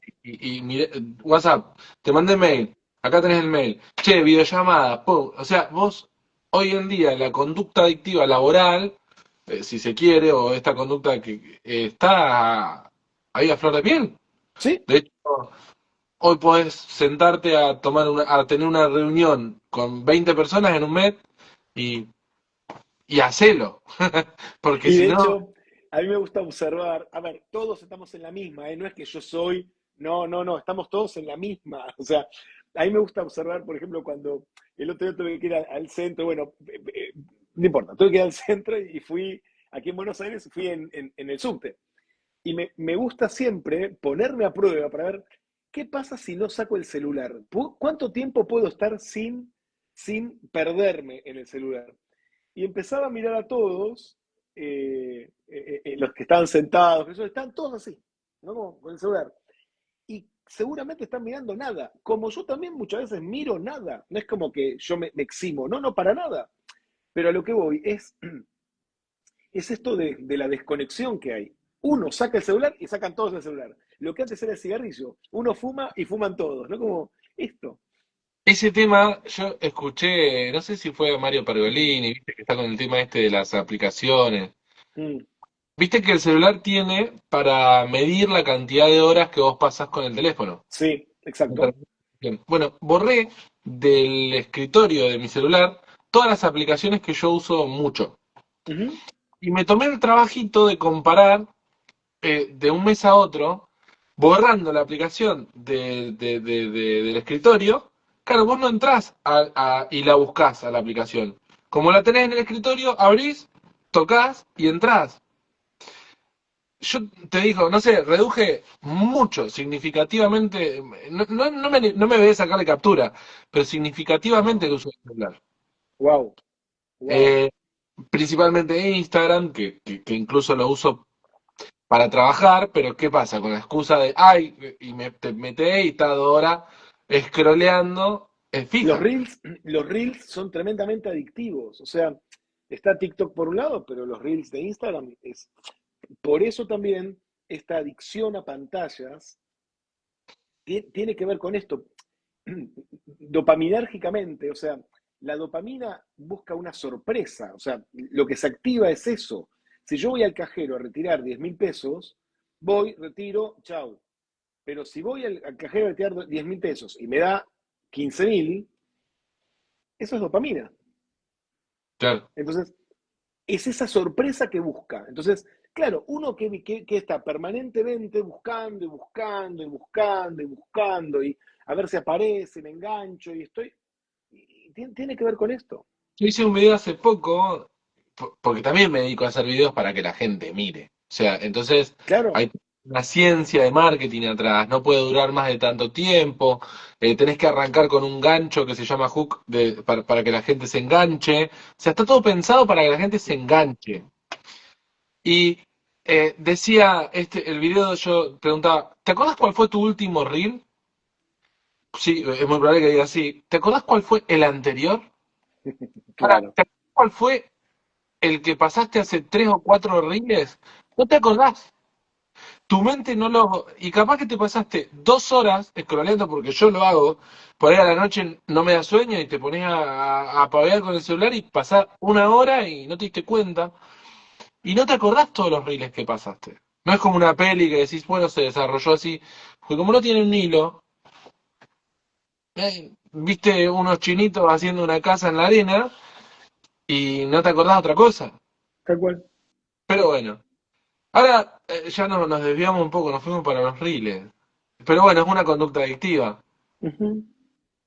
WhatsApp, te mandé mail. Acá tenés el mail. Che, videollamada. Pum. O sea, vos hoy en día la conducta adictiva laboral, si se quiere, o esta conducta que está ahí a flor de piel. ¿Sí? De hecho, hoy podés sentarte a tener una reunión con 20 personas en un mes y, y hacelo. Porque Y si de no, hecho, a mí me gusta observar, a ver, todos estamos en la misma, ¿eh? No es que yo soy, no, no, no, estamos todos en la misma. O sea, a mí me gusta observar, por ejemplo, cuando el otro día tuve que ir al centro, bueno, no importa, tuve que ir al centro y fui, aquí en Buenos Aires, fui en el subte. Y me gusta siempre ponerme a prueba para ver qué pasa si no saco el celular. ¿Cuánto tiempo puedo estar sin perderme en el celular? Y empezaba a mirar a todos, los que estaban sentados, que están todos así, ¿no? Con el celular. Y seguramente están mirando nada, como yo también muchas veces miro nada. No es como que yo me eximo, no, no, para nada. Pero a lo que voy es esto de la desconexión que hay. Uno saca el celular y sacan todos el celular. Lo que antes era el cigarrillo. Uno fuma y fuman todos, ¿no? Como esto. ese tema yo escuché, no sé si fue Mario Pergolini, viste que está con el tema este de las aplicaciones. Mm, Viste que el celular tiene para medir la cantidad de horas que vos pasás con el teléfono. sí, exacto. Bueno, borré del escritorio de mi celular todas las aplicaciones que yo uso mucho. Ujú. Y me tomé el trabajito de comparar de un mes a otro, borrando la aplicación del escritorio. Claro, vos no entrás y la buscás a la aplicación. Como la tenés en el escritorio, abrís, tocas y entrás. Yo te digo, no sé, reduje mucho, significativamente, no me voy a sacarle captura, pero significativamente el uso del celular. Wow, wow. Eh, Principalmente Instagram, que incluso lo uso para trabajar, pero ¿qué pasa? Con la excusa de, ay, y te metés y está 2 horas scrolleando, es Los fija. reels, los reels son tremendamente adictivos. O sea, está TikTok por un lado, pero los reels de Instagram es. Por eso también esta adicción a pantallas tiene que ver con esto. Dopaminérgicamente, o sea, la dopamina busca una sorpresa. O sea, lo que se activa es eso. Si yo voy al cajero a retirar 10.000 pesos, voy, retiro, chau. Pero si voy al cajero a retirar 10.000 pesos y me da 15.000, eso es dopamina. Claro. Entonces, es esa sorpresa que busca. Entonces, claro, uno que está permanentemente buscando y buscando y buscando y buscando y a ver si aparece, me engancho y estoy. Y tiene que ver con esto. Yo hice un video hace poco, porque también me dedico a hacer videos para que la gente mire. O sea, entonces Claro, hay una ciencia de marketing atrás, no puede durar más de tanto tiempo, tenés que arrancar con un gancho que se llama hook para que la gente se enganche. O sea, está todo pensado para que la gente se enganche. Y decía, el video yo preguntaba, ¿te acuerdas cuál fue tu último reel? Sí, es muy probable que diga sí. ¿Te acuerdas cuál fue el anterior? Ahora, claro, ¿te acuerdas cuál fue el que pasaste hace 3 o 4 reels? No te acordás. Tu mente no lo. Y capaz que te pasaste 2 horas scrolleando, porque yo lo hago. Por ahí a la noche no me da sueño y te pones a pavear con el celular y pasás 1 hora y no te diste cuenta. Y no te acordás todos los reels que pasaste. No es como una peli que decís, bueno, se desarrolló así. Porque como no tiene un hilo, viste unos chinitos haciendo una casa en la arena y no te acordás de otra cosa. tal cual. Pero bueno, ahora ya nos desviamos un poco, nos fuimos para los reels. Pero bueno, es una conducta adictiva. Ujú.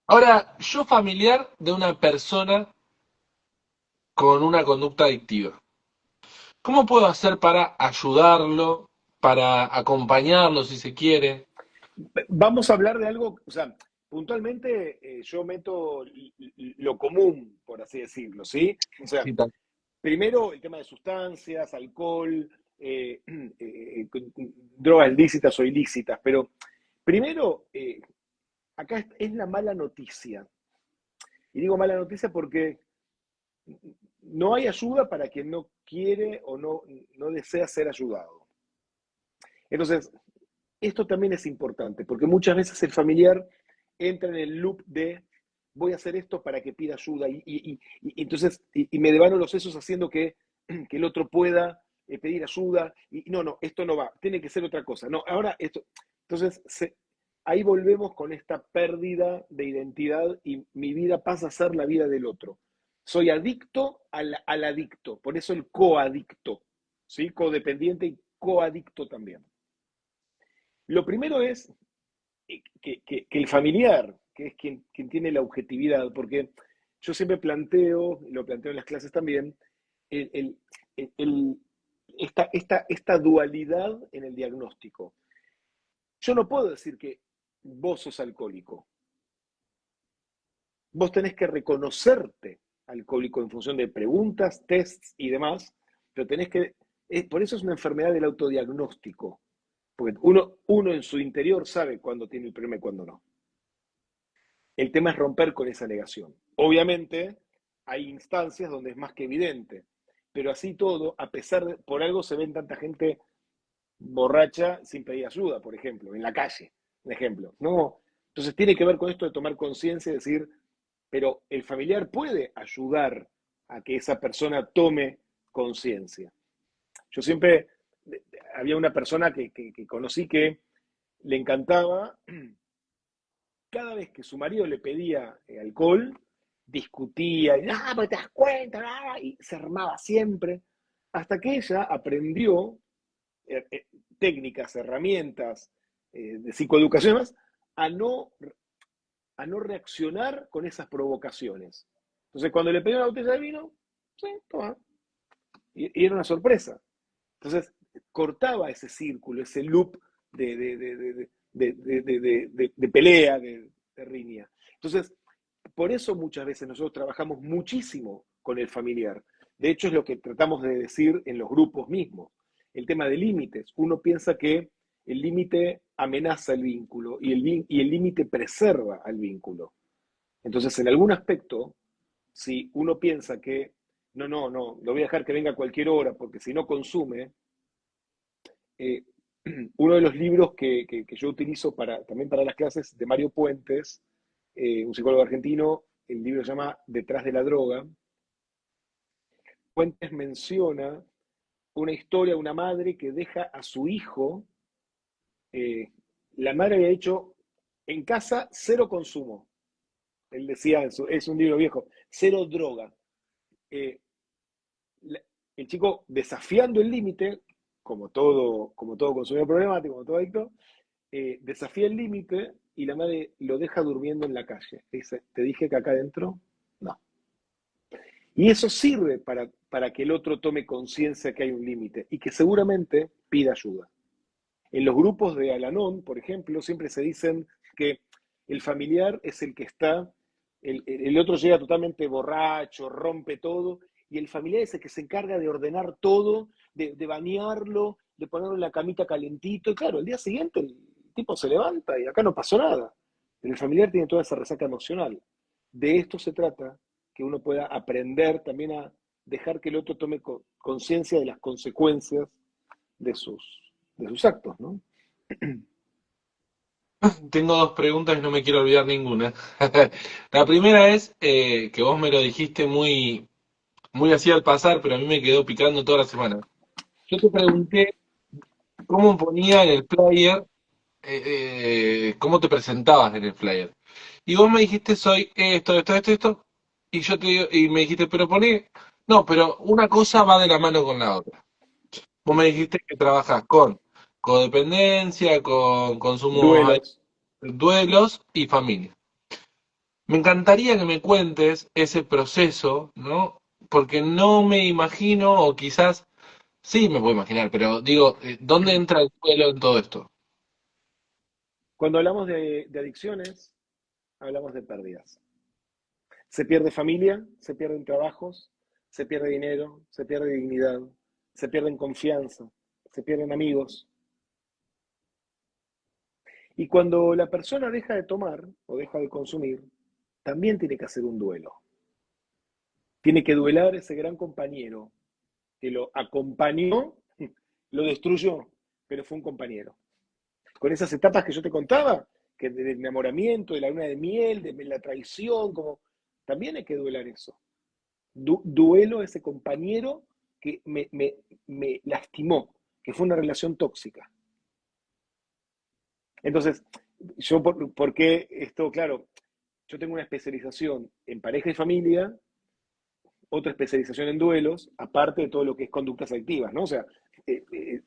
Ahora, yo familiar de una persona con una conducta adictiva. ¿Cómo puedo hacer para ayudarlo, para acompañarlo si se quiere? Vamos a hablar de algo, o sea, puntualmente yo meto lo común, por así decirlo, ¿sí? O sea, Sí, tal. primero el tema de sustancias, alcohol, drogas lícitas o ilícitas, pero primero, acá es la mala noticia. Y digo mala noticia porque no hay ayuda para quien no quiere o no desea ser ayudado. Entonces, esto también es importante, porque muchas veces el familiar entra en el loop de voy a hacer esto para que pida ayuda y entonces y me devano los sesos haciendo que el otro pueda pedir ayuda y no, esto no va, tiene que ser otra cosa. No, ahora esto. Entonces, ahí volvemos con esta pérdida de identidad y mi vida pasa a ser la vida del otro. Soy adicto al adicto, por eso el coadicto, ¿sí? Codependiente y coadicto también. Lo primero es que el familiar, que es quien tiene la objetividad, porque yo siempre planteo, y lo planteo en las clases también, el- el- el- esta dualidad en el diagnóstico. Yo no puedo decir que vos sos alcohólico. Vos tenés que reconocerte alcohólico en función de preguntas, tests y demás, pero tenés que. Por eso es una enfermedad del autodiagnóstico. Porque uno en su interior sabe cuándo tiene el problema y cuándo no. El tema es romper con esa negación. Obviamente, hay instancias donde es más que evidente, pero así todo, a pesar de, por algo se ven tanta gente borracha sin pedir ayuda, por ejemplo, en la calle, un ejemplo. No, entonces tiene que ver con esto de tomar conciencia y decir, pero el familiar puede ayudar a que esa persona tome conciencia. Yo siempre, había una persona que conocí que le encantaba cada vez que su marido le pedía alcohol, discutía, y, pero te das cuenta, y se armaba siempre, hasta que ella aprendió técnicas, herramientas de psicoeducación más, a no, a no reaccionar con esas provocaciones. Entonces, cuando le pedía una botella de vino, sí, toma, y era una sorpresa. Entonces, cortaba ese círculo, ese loop de pelea, de riña. Entonces, por eso muchas veces nosotros trabajamos muchísimo con el familiar. De hecho, es lo que tratamos de decir en los grupos mismos. El tema de límites. Uno piensa que el límite amenaza el vínculo y el límite preserva al vínculo. Entonces, en algún aspecto, si uno piensa que no, lo voy a dejar que venga a cualquier hora porque si no consume, eh, uno de los libros que yo utilizo también para las clases de Mario Puentes, un psicólogo argentino, el libro se llama Detrás de la droga. Puentes menciona una historia de una madre que deja a su hijo, eh, la madre había dicho, en casa cero consumo. Él decía, es un libro viejo, cero droga. Eh, el chico desafiando el límite, como todo consumidor problemático, como todo adicto, desafía el límite y la madre lo deja durmiendo en la calle. Dice, ¿te dije que acá adentro? No. Y eso sirve para que el otro tome conciencia que hay un límite y que seguramente pida ayuda. En los grupos de Al-Anon, por ejemplo, siempre se dicen que el familiar es el que está, el otro llega totalmente borracho, rompe todo, y el familiar es el que se encarga de ordenar todo, de bañarlo, de ponerlo en la camita calentito, y claro, el día siguiente el tipo se levanta y acá no pasó nada. Pero el familiar tiene toda esa resaca emocional. De esto se trata, que uno pueda aprender también a dejar que el otro tome conciencia de las consecuencias de sus actos, ¿no? Tengo dos preguntas y no me quiero olvidar ninguna. La primera es que vos me lo dijiste muy, muy así al pasar, pero a mí me quedó picando toda la semana. Yo te pregunté cómo ponía en el flyer, cómo te presentabas en el flyer. Y vos me dijiste, soy esto, y yo y me dijiste, pero poné, no, pero una cosa va de la mano con la otra. Vos me dijiste que trabajas con codependencia, con consumos, Duelos. duelos y familia. Me encantaría que me cuentes ese proceso, ¿no? Porque no me imagino, o quizás sí me puedo imaginar, pero digo, ¿dónde entra el duelo en todo esto? Cuando hablamos de adicciones, hablamos de pérdidas. Se pierde familia, se pierden trabajos, se pierde dinero, se pierde dignidad, se pierde confianza, se pierden amigos. Y cuando la persona deja de tomar o deja de consumir, también tiene que hacer un duelo. Tiene que duelar ese gran compañero que lo acompañó, lo destruyó, pero fue un compañero. Con esas etapas que yo te contaba, que del enamoramiento, de la luna de miel, de la traición, como también hay que duelar eso. Duelo a ese compañero que me lastimó, que fue una relación tóxica. Entonces, ¿por qué esto? Claro, yo tengo una especialización en pareja y familia, otra especialización en duelos, aparte de todo lo que es conductas activas, ¿no? O sea,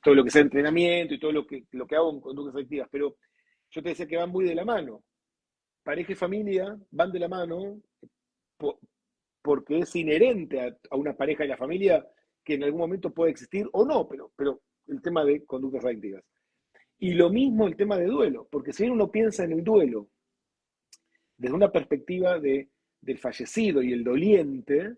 todo lo que es entrenamiento y todo lo que hago en conductas activas, pero yo te decía que van muy de la mano. Pareja y familia van de la mano por, porque es inherente a una pareja y la familia que en algún momento puede existir o no, pero el tema de conductas activas. Y lo mismo el tema de duelo, porque si bien uno piensa en el duelo desde una perspectiva del fallecido y el doliente,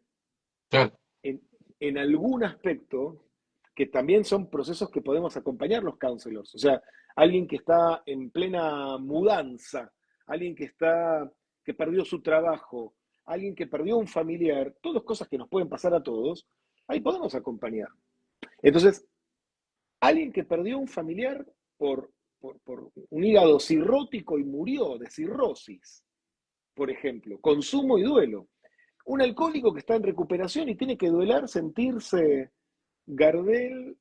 Claro. en, en algún aspecto, que también son procesos que podemos acompañar los counselors. O sea, alguien que está en plena mudanza, alguien que perdió su trabajo, alguien que perdió un familiar, todas cosas que nos pueden pasar a todos, ahí podemos acompañar. Entonces, alguien que perdió un familiar por un hígado cirrótico y murió de cirrosis, por ejemplo, consumo y duelo. Un alcohólico que está en recuperación y tiene que duelar, sentirse Gardel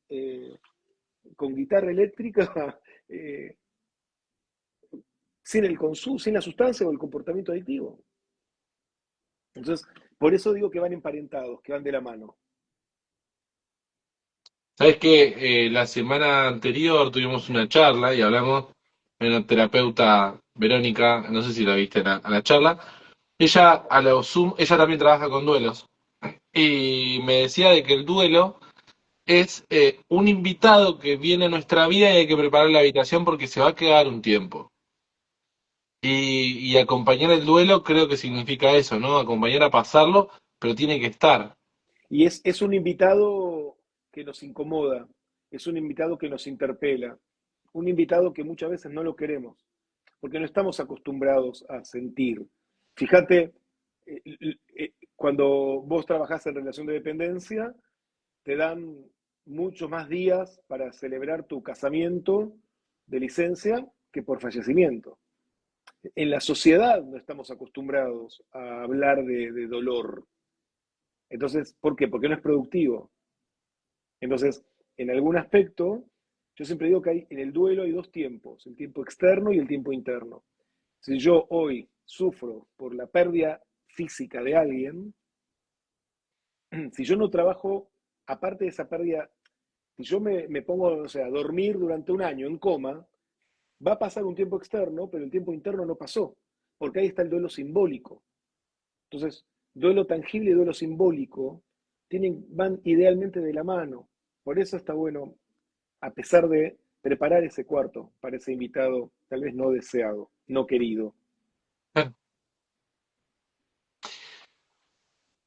con guitarra eléctrica eh, sin el consumo, sin la sustancia o el comportamiento adictivo. Entonces, por eso digo que van emparentados, que van de la mano. Sabes que la semana anterior tuvimos una charla y hablamos con una terapeuta, Verónica, no sé si la viste a la charla. Ella a lo Zoom, ella también trabaja con duelos y me decía de que el duelo es un invitado que viene a nuestra vida y hay que preparar la habitación porque se va a quedar un tiempo. Y acompañar el duelo creo que significa eso, ¿no? Acompañar a pasarlo, pero tiene que estar. Y es un invitado que nos incomoda, es un invitado que nos interpela, un invitado que muchas veces no lo queremos, porque no estamos acostumbrados a sentir. Fíjate, cuando vos trabajás en relación de dependencia, te dan muchos más días para celebrar tu casamiento de licencia que por fallecimiento. En la sociedad no estamos acostumbrados a hablar de dolor. Entonces, ¿por qué? Porque no es productivo. Entonces, en algún aspecto, yo siempre digo que en el duelo hay dos tiempos, el tiempo externo y el tiempo interno. Si yo hoy sufro por la pérdida física de alguien, si yo no trabajo, aparte de esa pérdida, si yo me pongo, o sea, a dormir durante un año en coma, va a pasar un tiempo externo, pero el tiempo interno no pasó, porque ahí está el duelo simbólico. Entonces, duelo tangible y duelo simbólico van idealmente de la mano. Por eso está bueno, a pesar de preparar ese cuarto para ese invitado, tal vez no deseado, no querido.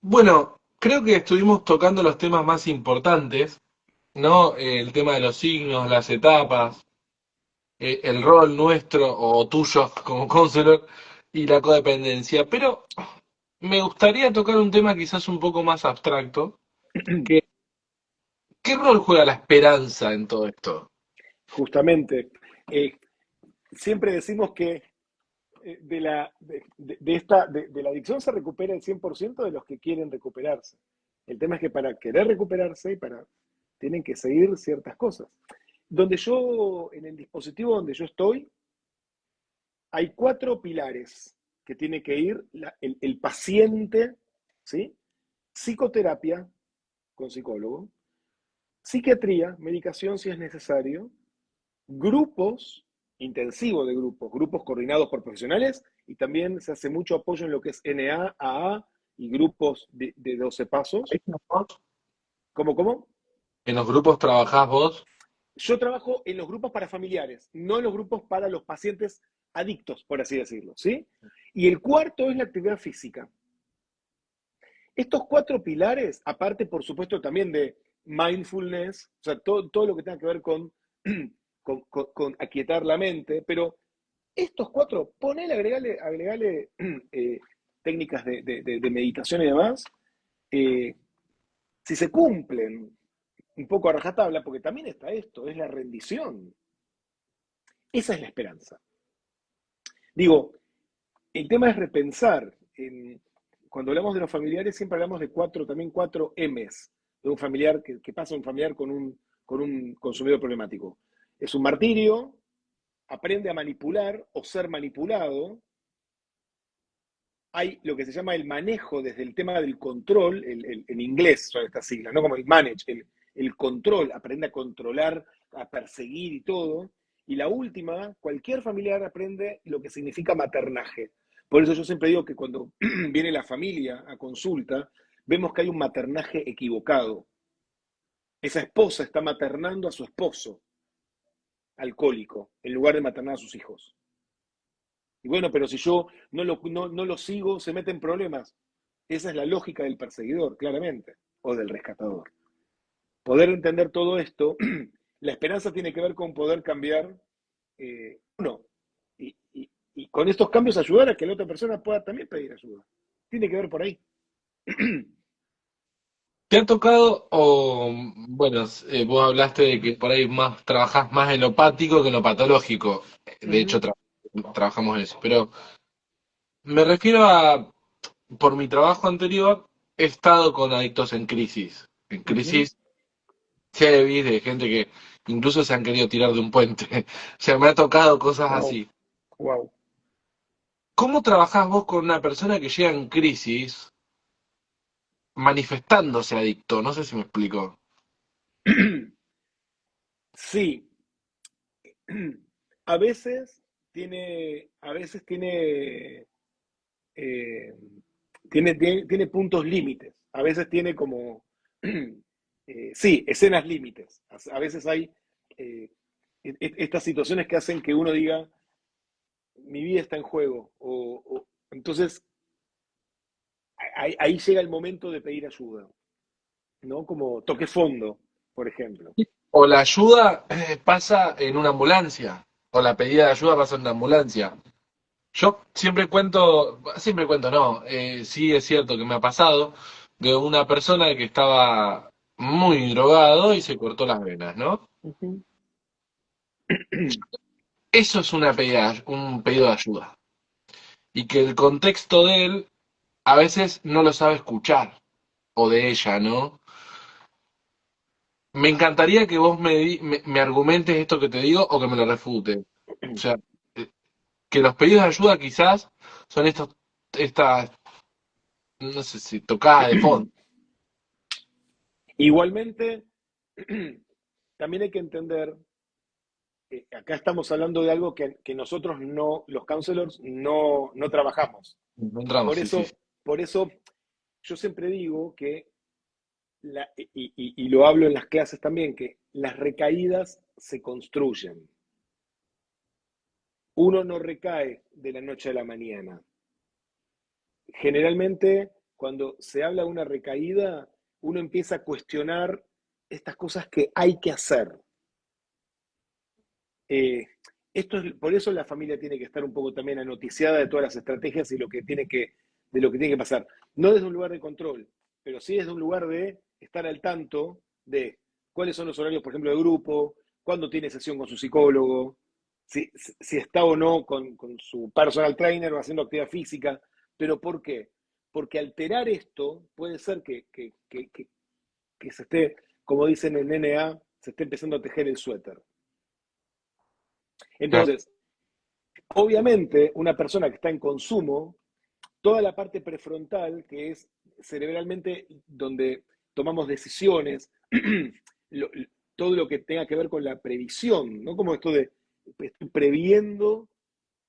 Bueno, creo que estuvimos tocando los temas más importantes, ¿no? El tema de los signos, las etapas, el rol nuestro o tuyo como counselor y la codependencia. Pero me gustaría tocar un tema quizás un poco más abstracto, que ¿qué rol juega la esperanza en todo esto? Justamente, eh, siempre decimos que de la adicción se recupera el 100% de los que quieren recuperarse. El tema es que para querer recuperarse tienen que seguir ciertas cosas. En el dispositivo donde yo estoy, hay 4 pilares que tiene que ir el paciente, ¿sí? Psicoterapia con psicólogo, psiquiatría, medicación si es necesario, grupos, intensivos de grupos, grupos coordinados por profesionales y también se hace mucho apoyo en lo que es NA, AA y grupos de 12 pasos. ¿Cómo? ¿En los grupos trabajás vos? Yo trabajo en los grupos para familiares, no en los grupos para los pacientes adictos, por así decirlo, ¿sí? Y el cuarto es la actividad física. Estos 4 pilares, aparte, por supuesto, también mindfulness, o sea, todo lo que tenga que ver con aquietar la mente, pero estos cuatro, ponele, agregale técnicas de meditación y demás, eh, si se cumplen un poco a rajatabla, porque también está esto, es la rendición. Esa es la esperanza. Digo, el tema es repensar. Cuando hablamos de los familiares, siempre hablamos de también cuatro M's de un familiar que pasa un familiar con un consumidor problemático. Es un martirio, aprende a manipular o ser manipulado. Hay lo que se llama el manejo desde el tema del control, en inglés son estas siglas, no como el manage, el control, aprende a controlar, a perseguir y todo. Y la última, cualquier familiar aprende lo que significa maternaje. Por eso yo siempre digo que cuando viene la familia a consulta, vemos que hay un maternaje equivocado. Esa esposa está maternando a su esposo alcohólico en lugar de maternar a sus hijos. Y bueno, pero si yo no lo sigo, se mete en problemas. Esa es la lógica del perseguidor, claramente, o del rescatador. Poder entender todo esto, la esperanza tiene que ver con poder cambiar uno. Y con estos cambios ayudar a que la otra persona pueda también pedir ayuda. Tiene que ver por ahí. ¿Te ha tocado, o bueno, vos hablaste de que por ahí más trabajás más en lo hapático que en lo patológico? De hecho, Ujú, trabajamos en eso. Pero me refiero a, por mi trabajo anterior, he estado con adictos en crisis. En ujú. crisis heavy, de gente que incluso se han querido tirar de un puente. O sea, me ha tocado cosas Wow, así. wow. ¿Cómo trabajás vos con una persona que llega en crisis manifestándose adicto? No sé si me explico. Sí, a veces eh, tiene puntos límites, a veces tiene como, sí, escenas límites. A veces hay estas situaciones que hacen que uno diga, mi vida está en juego, entonces ahí llega el momento de pedir ayuda, ¿no? Como toque fondo, por ejemplo. O la ayuda pasa en una ambulancia, o la pedida de ayuda pasa en una ambulancia. Yo siempre cuento, no, sí es cierto que me ha pasado de una persona que estaba muy drogado y se cortó las venas, ¿no? Ujú. Eso es un pedido de ayuda. Y que el contexto de él a veces no lo sabe escuchar, o de ella, ¿no? Me encantaría que vos me argumentes esto que te digo o que me lo refutes. O sea, eh, que los pedidos de ayuda quizás son estas, no sé si tocadas de fondo. Igualmente, también hay que entender, acá estamos hablando de algo que nosotros no, los counselors, no trabajamos. No entramos, Por sí, sí. eso, por eso yo siempre digo que, y lo hablo en las clases también, que las recaídas se construyen. Uno no recae de la noche a la mañana. Generalmente, cuando se habla de una recaída, uno empieza a cuestionar estas cosas que hay que hacer. Eh, por eso la familia tiene que estar un poco también anoticiada de todas las estrategias y de lo que tiene que pasar. No desde un lugar de control, pero sí desde un lugar de estar al tanto de cuáles son los horarios, por ejemplo, de grupo, cuándo tiene sesión con su psicólogo, si está o no con su personal trainer o haciendo actividad física. ¿Pero por qué? Porque alterar esto puede ser que se esté, como dicen en NA, se esté empezando a tejer el suéter. Claro. Entonces, obviamente, una persona que está en consumo, toda la parte prefrontal, que es cerebralmente donde tomamos decisiones, lo- todo lo que tenga que ver con la previsión, ¿no? Como esto de estoy previendo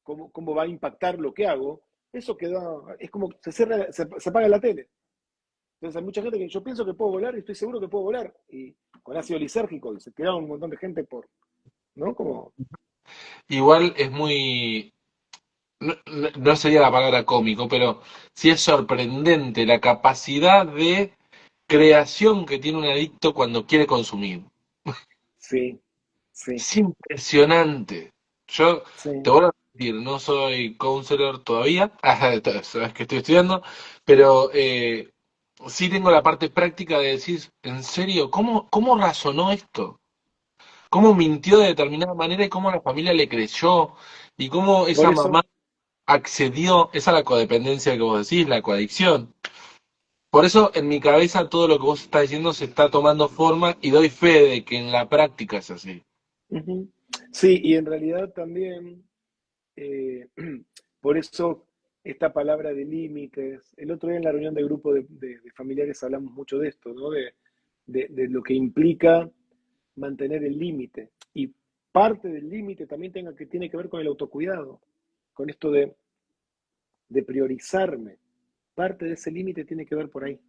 cómo va a impactar lo que hago, eso queda, es como se apaga la tele. Entonces hay mucha gente que yo pienso que puedo volar y estoy seguro que puedo volar. Y con ácido lisérgico, y se quedaron un montón de gente ¿no? Como, Igual es muy, no sería la palabra cómico, pero sí es sorprendente la capacidad de creación que tiene un adicto cuando quiere consumir. Sí, sí, Es impresionante. Yo te sí. voy a decir, no soy counselor todavía, sabes que estoy estudiando, pero sí tengo la parte práctica de decir, en serio, ¿cómo razonó esto? ¿Cómo mintió de determinada manera y cómo la familia le creyó? Y cómo Por esa mamá eso, accedió, esa es la codependencia que vos decís, la coadicción. Por eso en mi cabeza todo lo que vos estás diciendo se está tomando forma y doy fe de que en la práctica es así. ujú. Sí, y en realidad también, eh, por eso esta palabra de límites, el otro día en la reunión de grupo de familiares hablamos mucho de esto, ¿no? De lo que implica mantener el límite. Y parte del límite también tiene que ver con el autocuidado, con esto de priorizarme. Parte de ese límite tiene que ver por ahí.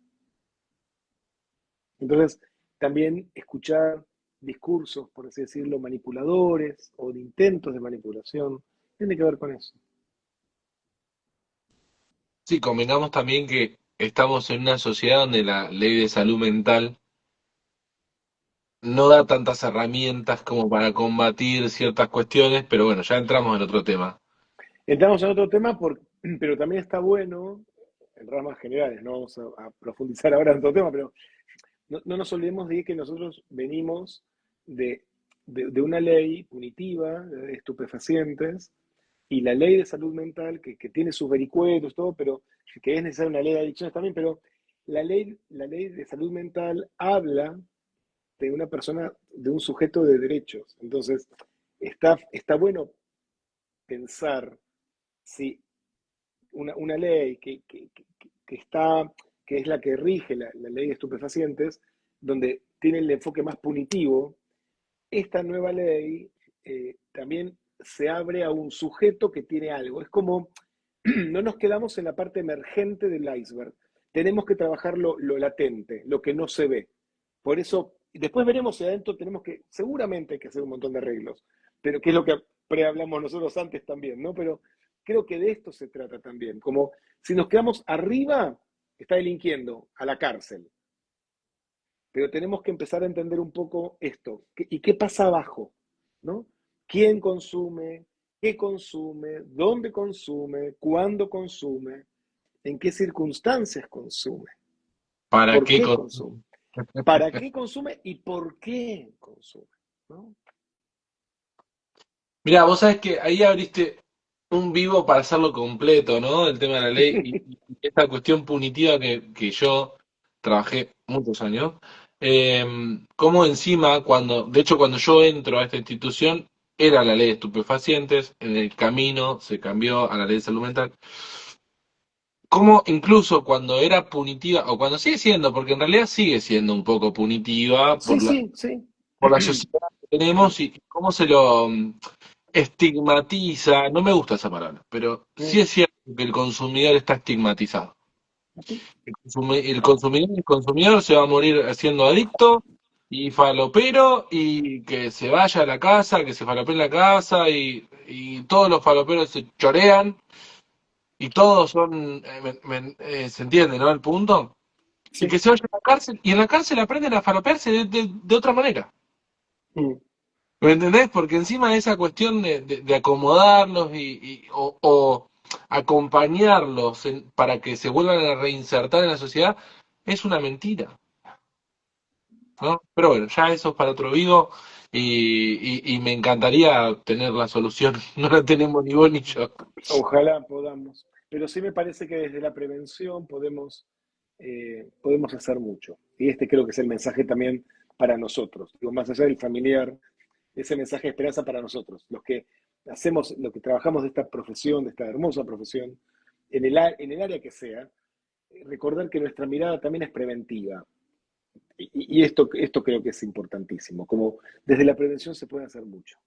Entonces, también escuchar discursos, por así decirlo, manipuladores o de intentos de manipulación, tiene que ver con eso. Sí, combinamos también que estamos en una sociedad donde la ley de salud mental no da tantas herramientas como para combatir ciertas cuestiones, pero bueno, ya entramos en otro tema. Entramos en otro tema, pero también está bueno, en ramas generales, no vamos a profundizar ahora en otro tema, pero no nos olvidemos de que nosotros venimos de, de una ley punitiva de estupefacientes y la ley de salud mental, que tiene sus vericuetos, todo, pero que es necesaria una ley de adicciones también, pero la ley de salud mental habla de una persona, de un sujeto de derechos. Entonces, está bueno pensar si una ley que es la que rige la ley de estupefacientes, donde tiene el enfoque más punitivo, esta nueva ley también se abre a un sujeto que tiene algo. Es como, no nos quedamos en la parte emergente del iceberg. Tenemos que trabajar lo latente, lo que no se ve. Por eso, después veremos si adentro tenemos que, seguramente hay que hacer un montón de arreglos, pero que es lo que prehablamos nosotros antes también, ¿no? Pero creo que de esto se trata también. Como si nos quedamos arriba, está delinquiendo a la cárcel. Pero tenemos que empezar a entender un poco esto. ¿Y qué pasa abajo? ¿No? ¿Quién consume? ¿Qué consume? ¿Dónde consume? ¿Cuándo consume? ¿En qué circunstancias consume? ¿Para ¿Por qué? qué consume? ¿Para qué consume y por qué consume? ¿No? Mira, vos sabés que ahí abriste un vivo para hacerlo completo, ¿no? El tema de la ley y esta cuestión punitiva que yo trabajé muchos años. Eh, Como encima, de hecho, cuando yo entro a esta institución, era la ley de estupefacientes, en el camino se cambió a la ley de salud mental. Como incluso cuando era punitiva, o cuando sigue siendo, porque en realidad sigue siendo un poco punitiva Sí, sí, sí. por la sociedad que tenemos y cómo se lo estigmatiza, no me gusta esa palabra, pero sí es cierto que el consumidor está estigmatizado. El consumidor se va a morir siendo adicto y falopero y que se vaya a la casa, que se falopee en la casa y todos los faloperos se chorean y todos son, ¿se entiende, no? El punto. Y que Sí. se vaya a la cárcel y en la cárcel aprenden a falopearse de otra manera. Mm. ¿Me entendés? Porque encima de esa cuestión de acomodarlos o acompañarlos para que se vuelvan a reinsertar en la sociedad es una mentira, ¿no? Pero bueno, ya eso es para otro vivo y me encantaría tener la solución. No la tenemos ni vos ni yo. Ojalá podamos. Pero sí me parece que desde la prevención podemos hacer mucho. Y este creo que es el mensaje también para nosotros. Digo, más allá del familiar, ese mensaje de esperanza para nosotros, los que hacemos, los que trabajamos de esta profesión, de esta hermosa profesión, en el área que sea, recordar que nuestra mirada también es preventiva. Y esto creo que es importantísimo. Como desde la prevención se puede hacer mucho.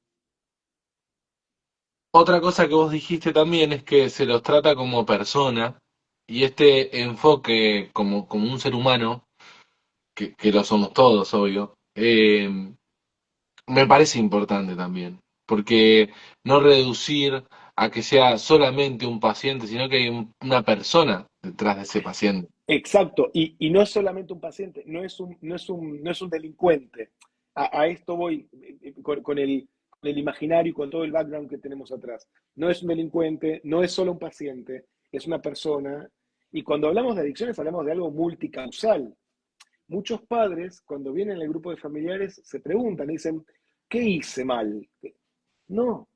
Otra cosa que vos dijiste también es que se los trata como persona y este enfoque como un ser humano, que lo somos todos, obvio, me parece importante también, porque no reducir a que sea solamente un paciente, sino que hay una persona detrás de ese paciente. exacto, y no es solamente un paciente, no es un delincuente. A esto voy con el imaginario y con todo el background que tenemos atrás. No es un delincuente, no es solo un paciente, es una persona. Y cuando hablamos de adicciones, hablamos de algo multicausal. Muchos padres, cuando vienen al grupo de familiares, se preguntan, dicen, ¿qué hice mal? No,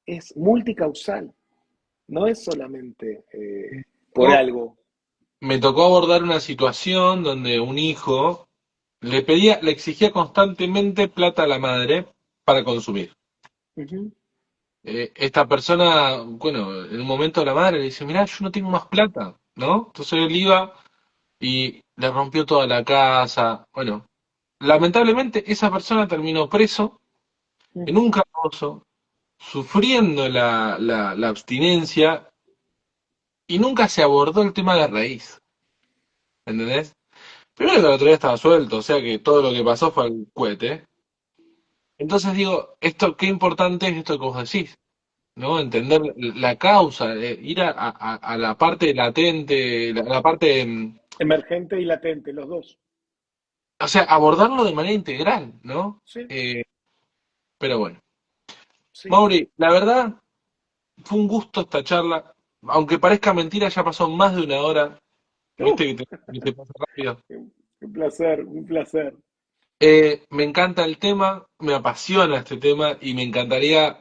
es multicausal, no es solamente por O algo. me tocó abordar una situación donde un hijo le exigía constantemente plata a la madre para consumir. Ujú, Esta persona, bueno, en un momento la madre le dice, mirá, yo no tengo más plata, ¿no? Entonces él iba y le rompió toda la casa. Bueno, lamentablemente esa persona terminó preso en ujú. un calabozo, sufriendo la abstinencia y nunca se abordó el tema de raíz, ¿entendés? Primero que el otro día estaba suelto, o sea que todo lo que pasó fue al cohete. Entonces digo, esto, qué importante es esto que vos decís, ¿no? Entender la causa, ir a la parte latente, la parte, Emergente y latente, los dos. o sea, abordarlo de manera integral, ¿no? Sí, Eh, pero bueno, sí. Mauri, la verdad fue un gusto esta charla, aunque parezca mentira, ya pasó más de una hora, Uh, viste que te pasa rápido. un placer, un placer. Me encanta el tema, me apasiona este tema y me encantaría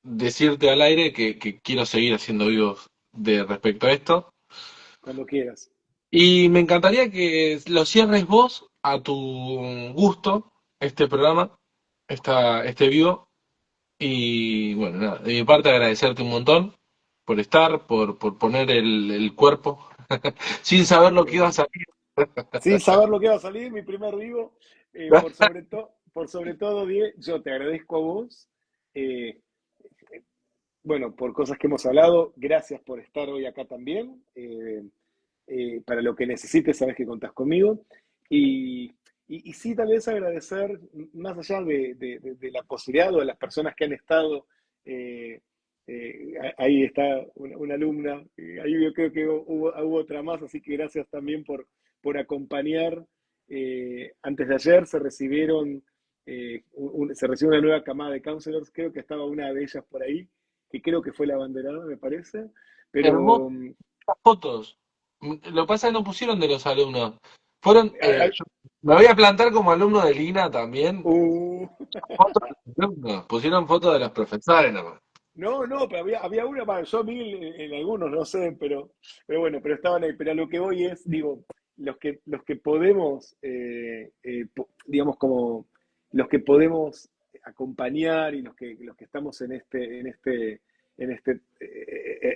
decirte al aire que quiero seguir haciendo vivos de respecto a esto. Cuando quieras. Y me encantaría que lo cierres vos a tu gusto, este programa, este vivo. Y bueno, nada, de mi parte agradecerte un montón por estar, por poner el cuerpo, sin saber lo que iba a Igualmente. salir. Sin saber lo que va a salir, mi primer vivo, por sobre todo, Die, yo te agradezco a vos. eh, bueno, por cosas que hemos hablado, gracias por estar hoy acá también. Para lo que necesites, sabes que contás conmigo. Y, y sí, tal vez agradecer, más allá de la posibilidad o de las personas que han estado, eh, ahí está una alumna, ahí yo creo que hubo otra más, así que gracias también por acompañar. Antes de ayer se recibió una nueva camada de counselors, creo que estaba una de ellas por ahí, que creo que fue la abanderada, me parece, Hermosas pero fotos. Lo que pasa es que no pusieron de los alumnos. Fueron, hay, yo me voy a plantar como alumno de Lina también. Uh, Fotos de los alumnos. Pusieron fotos de los profesores nomás. no, no, pero había una, yo vi en algunos, no sé, pero bueno, pero estaban ahí. Pero a lo que voy es, digo, los que podemos, digamos, como los que podemos acompañar y los que estamos en este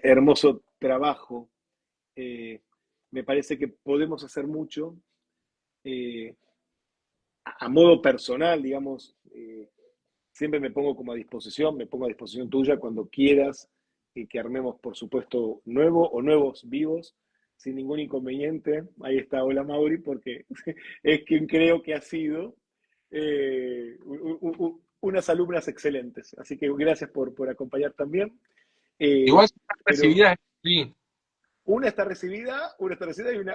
hermoso trabajo, eh, me parece que podemos hacer mucho. eh, a modo personal, digamos, siempre me pongo a disposición tuya cuando quieras que armemos, por supuesto, nuevo o nuevos vivos, sin ningún inconveniente. Ahí está, hola Mauri, porque es quien creo que ha sido unas alumnas excelentes. Así que gracias por acompañar también. Igual Eh, si están pero recibidas, sí. una está recibida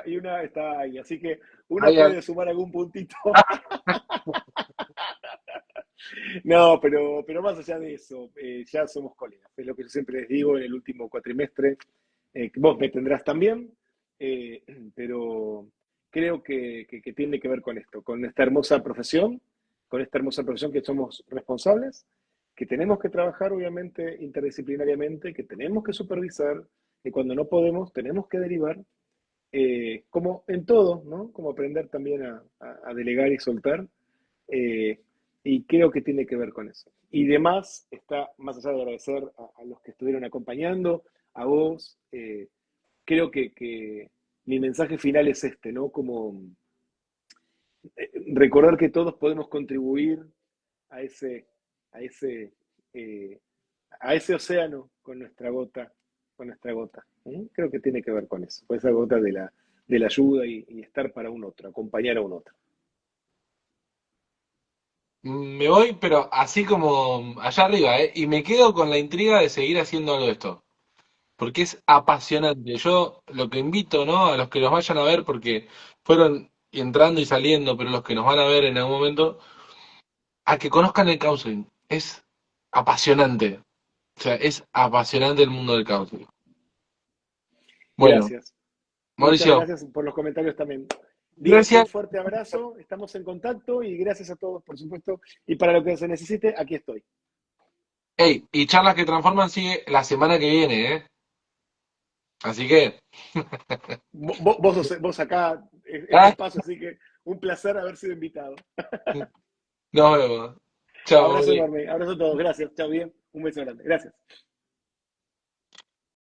y una está ahí. Así que una Hay puede sumar algún puntito. No, pero más allá de eso, ya somos colegas. Es lo que yo siempre les digo en el último cuatrimestre. Que vos me tendrás también, eh, pero creo que tiene que ver con esto, con esta hermosa profesión que somos responsables, que tenemos que trabajar obviamente interdisciplinariamente, que tenemos que supervisar, que cuando no podemos tenemos que derivar, como en todo, ¿no? Como aprender también a delegar y soltar. eh, y creo que tiene que ver con eso. Y demás está, más allá de agradecer a los que estuvieron acompañando, a vos, creo que mi mensaje final es este, ¿no? Como recordar que todos podemos contribuir a ese, a ese, eh, a ese océano con nuestra gota. Creo que tiene que ver con eso, con esa gota de la ayuda y estar para un otro, acompañar a un otro. Me voy, pero así como allá arriba, ¿eh? Y me quedo con la intriga de seguir haciendo algo de esto. porque es apasionante. Yo lo que invito, ¿no? A los que los vayan a ver, porque fueron entrando y saliendo, pero los que nos van a ver en algún momento, a que conozcan el counseling. Es apasionante. O sea, es apasionante el mundo del counseling. Bueno, Gracias. Muchas Mauricio, gracias por los comentarios también. Diego, un gracias. fuerte abrazo, estamos en contacto y gracias a todos, por supuesto. Y para lo que se necesite, aquí estoy. Hey, y Charlas que Transforman sigue la semana que viene, ¿eh? Así que, Vos acá es tu ah, espacio, así que un placer haber sido invitado. nos vemos. Chao, Abrazo Mauricio. enorme, abrazo a todos, gracias, chao, bien, un beso grande, gracias.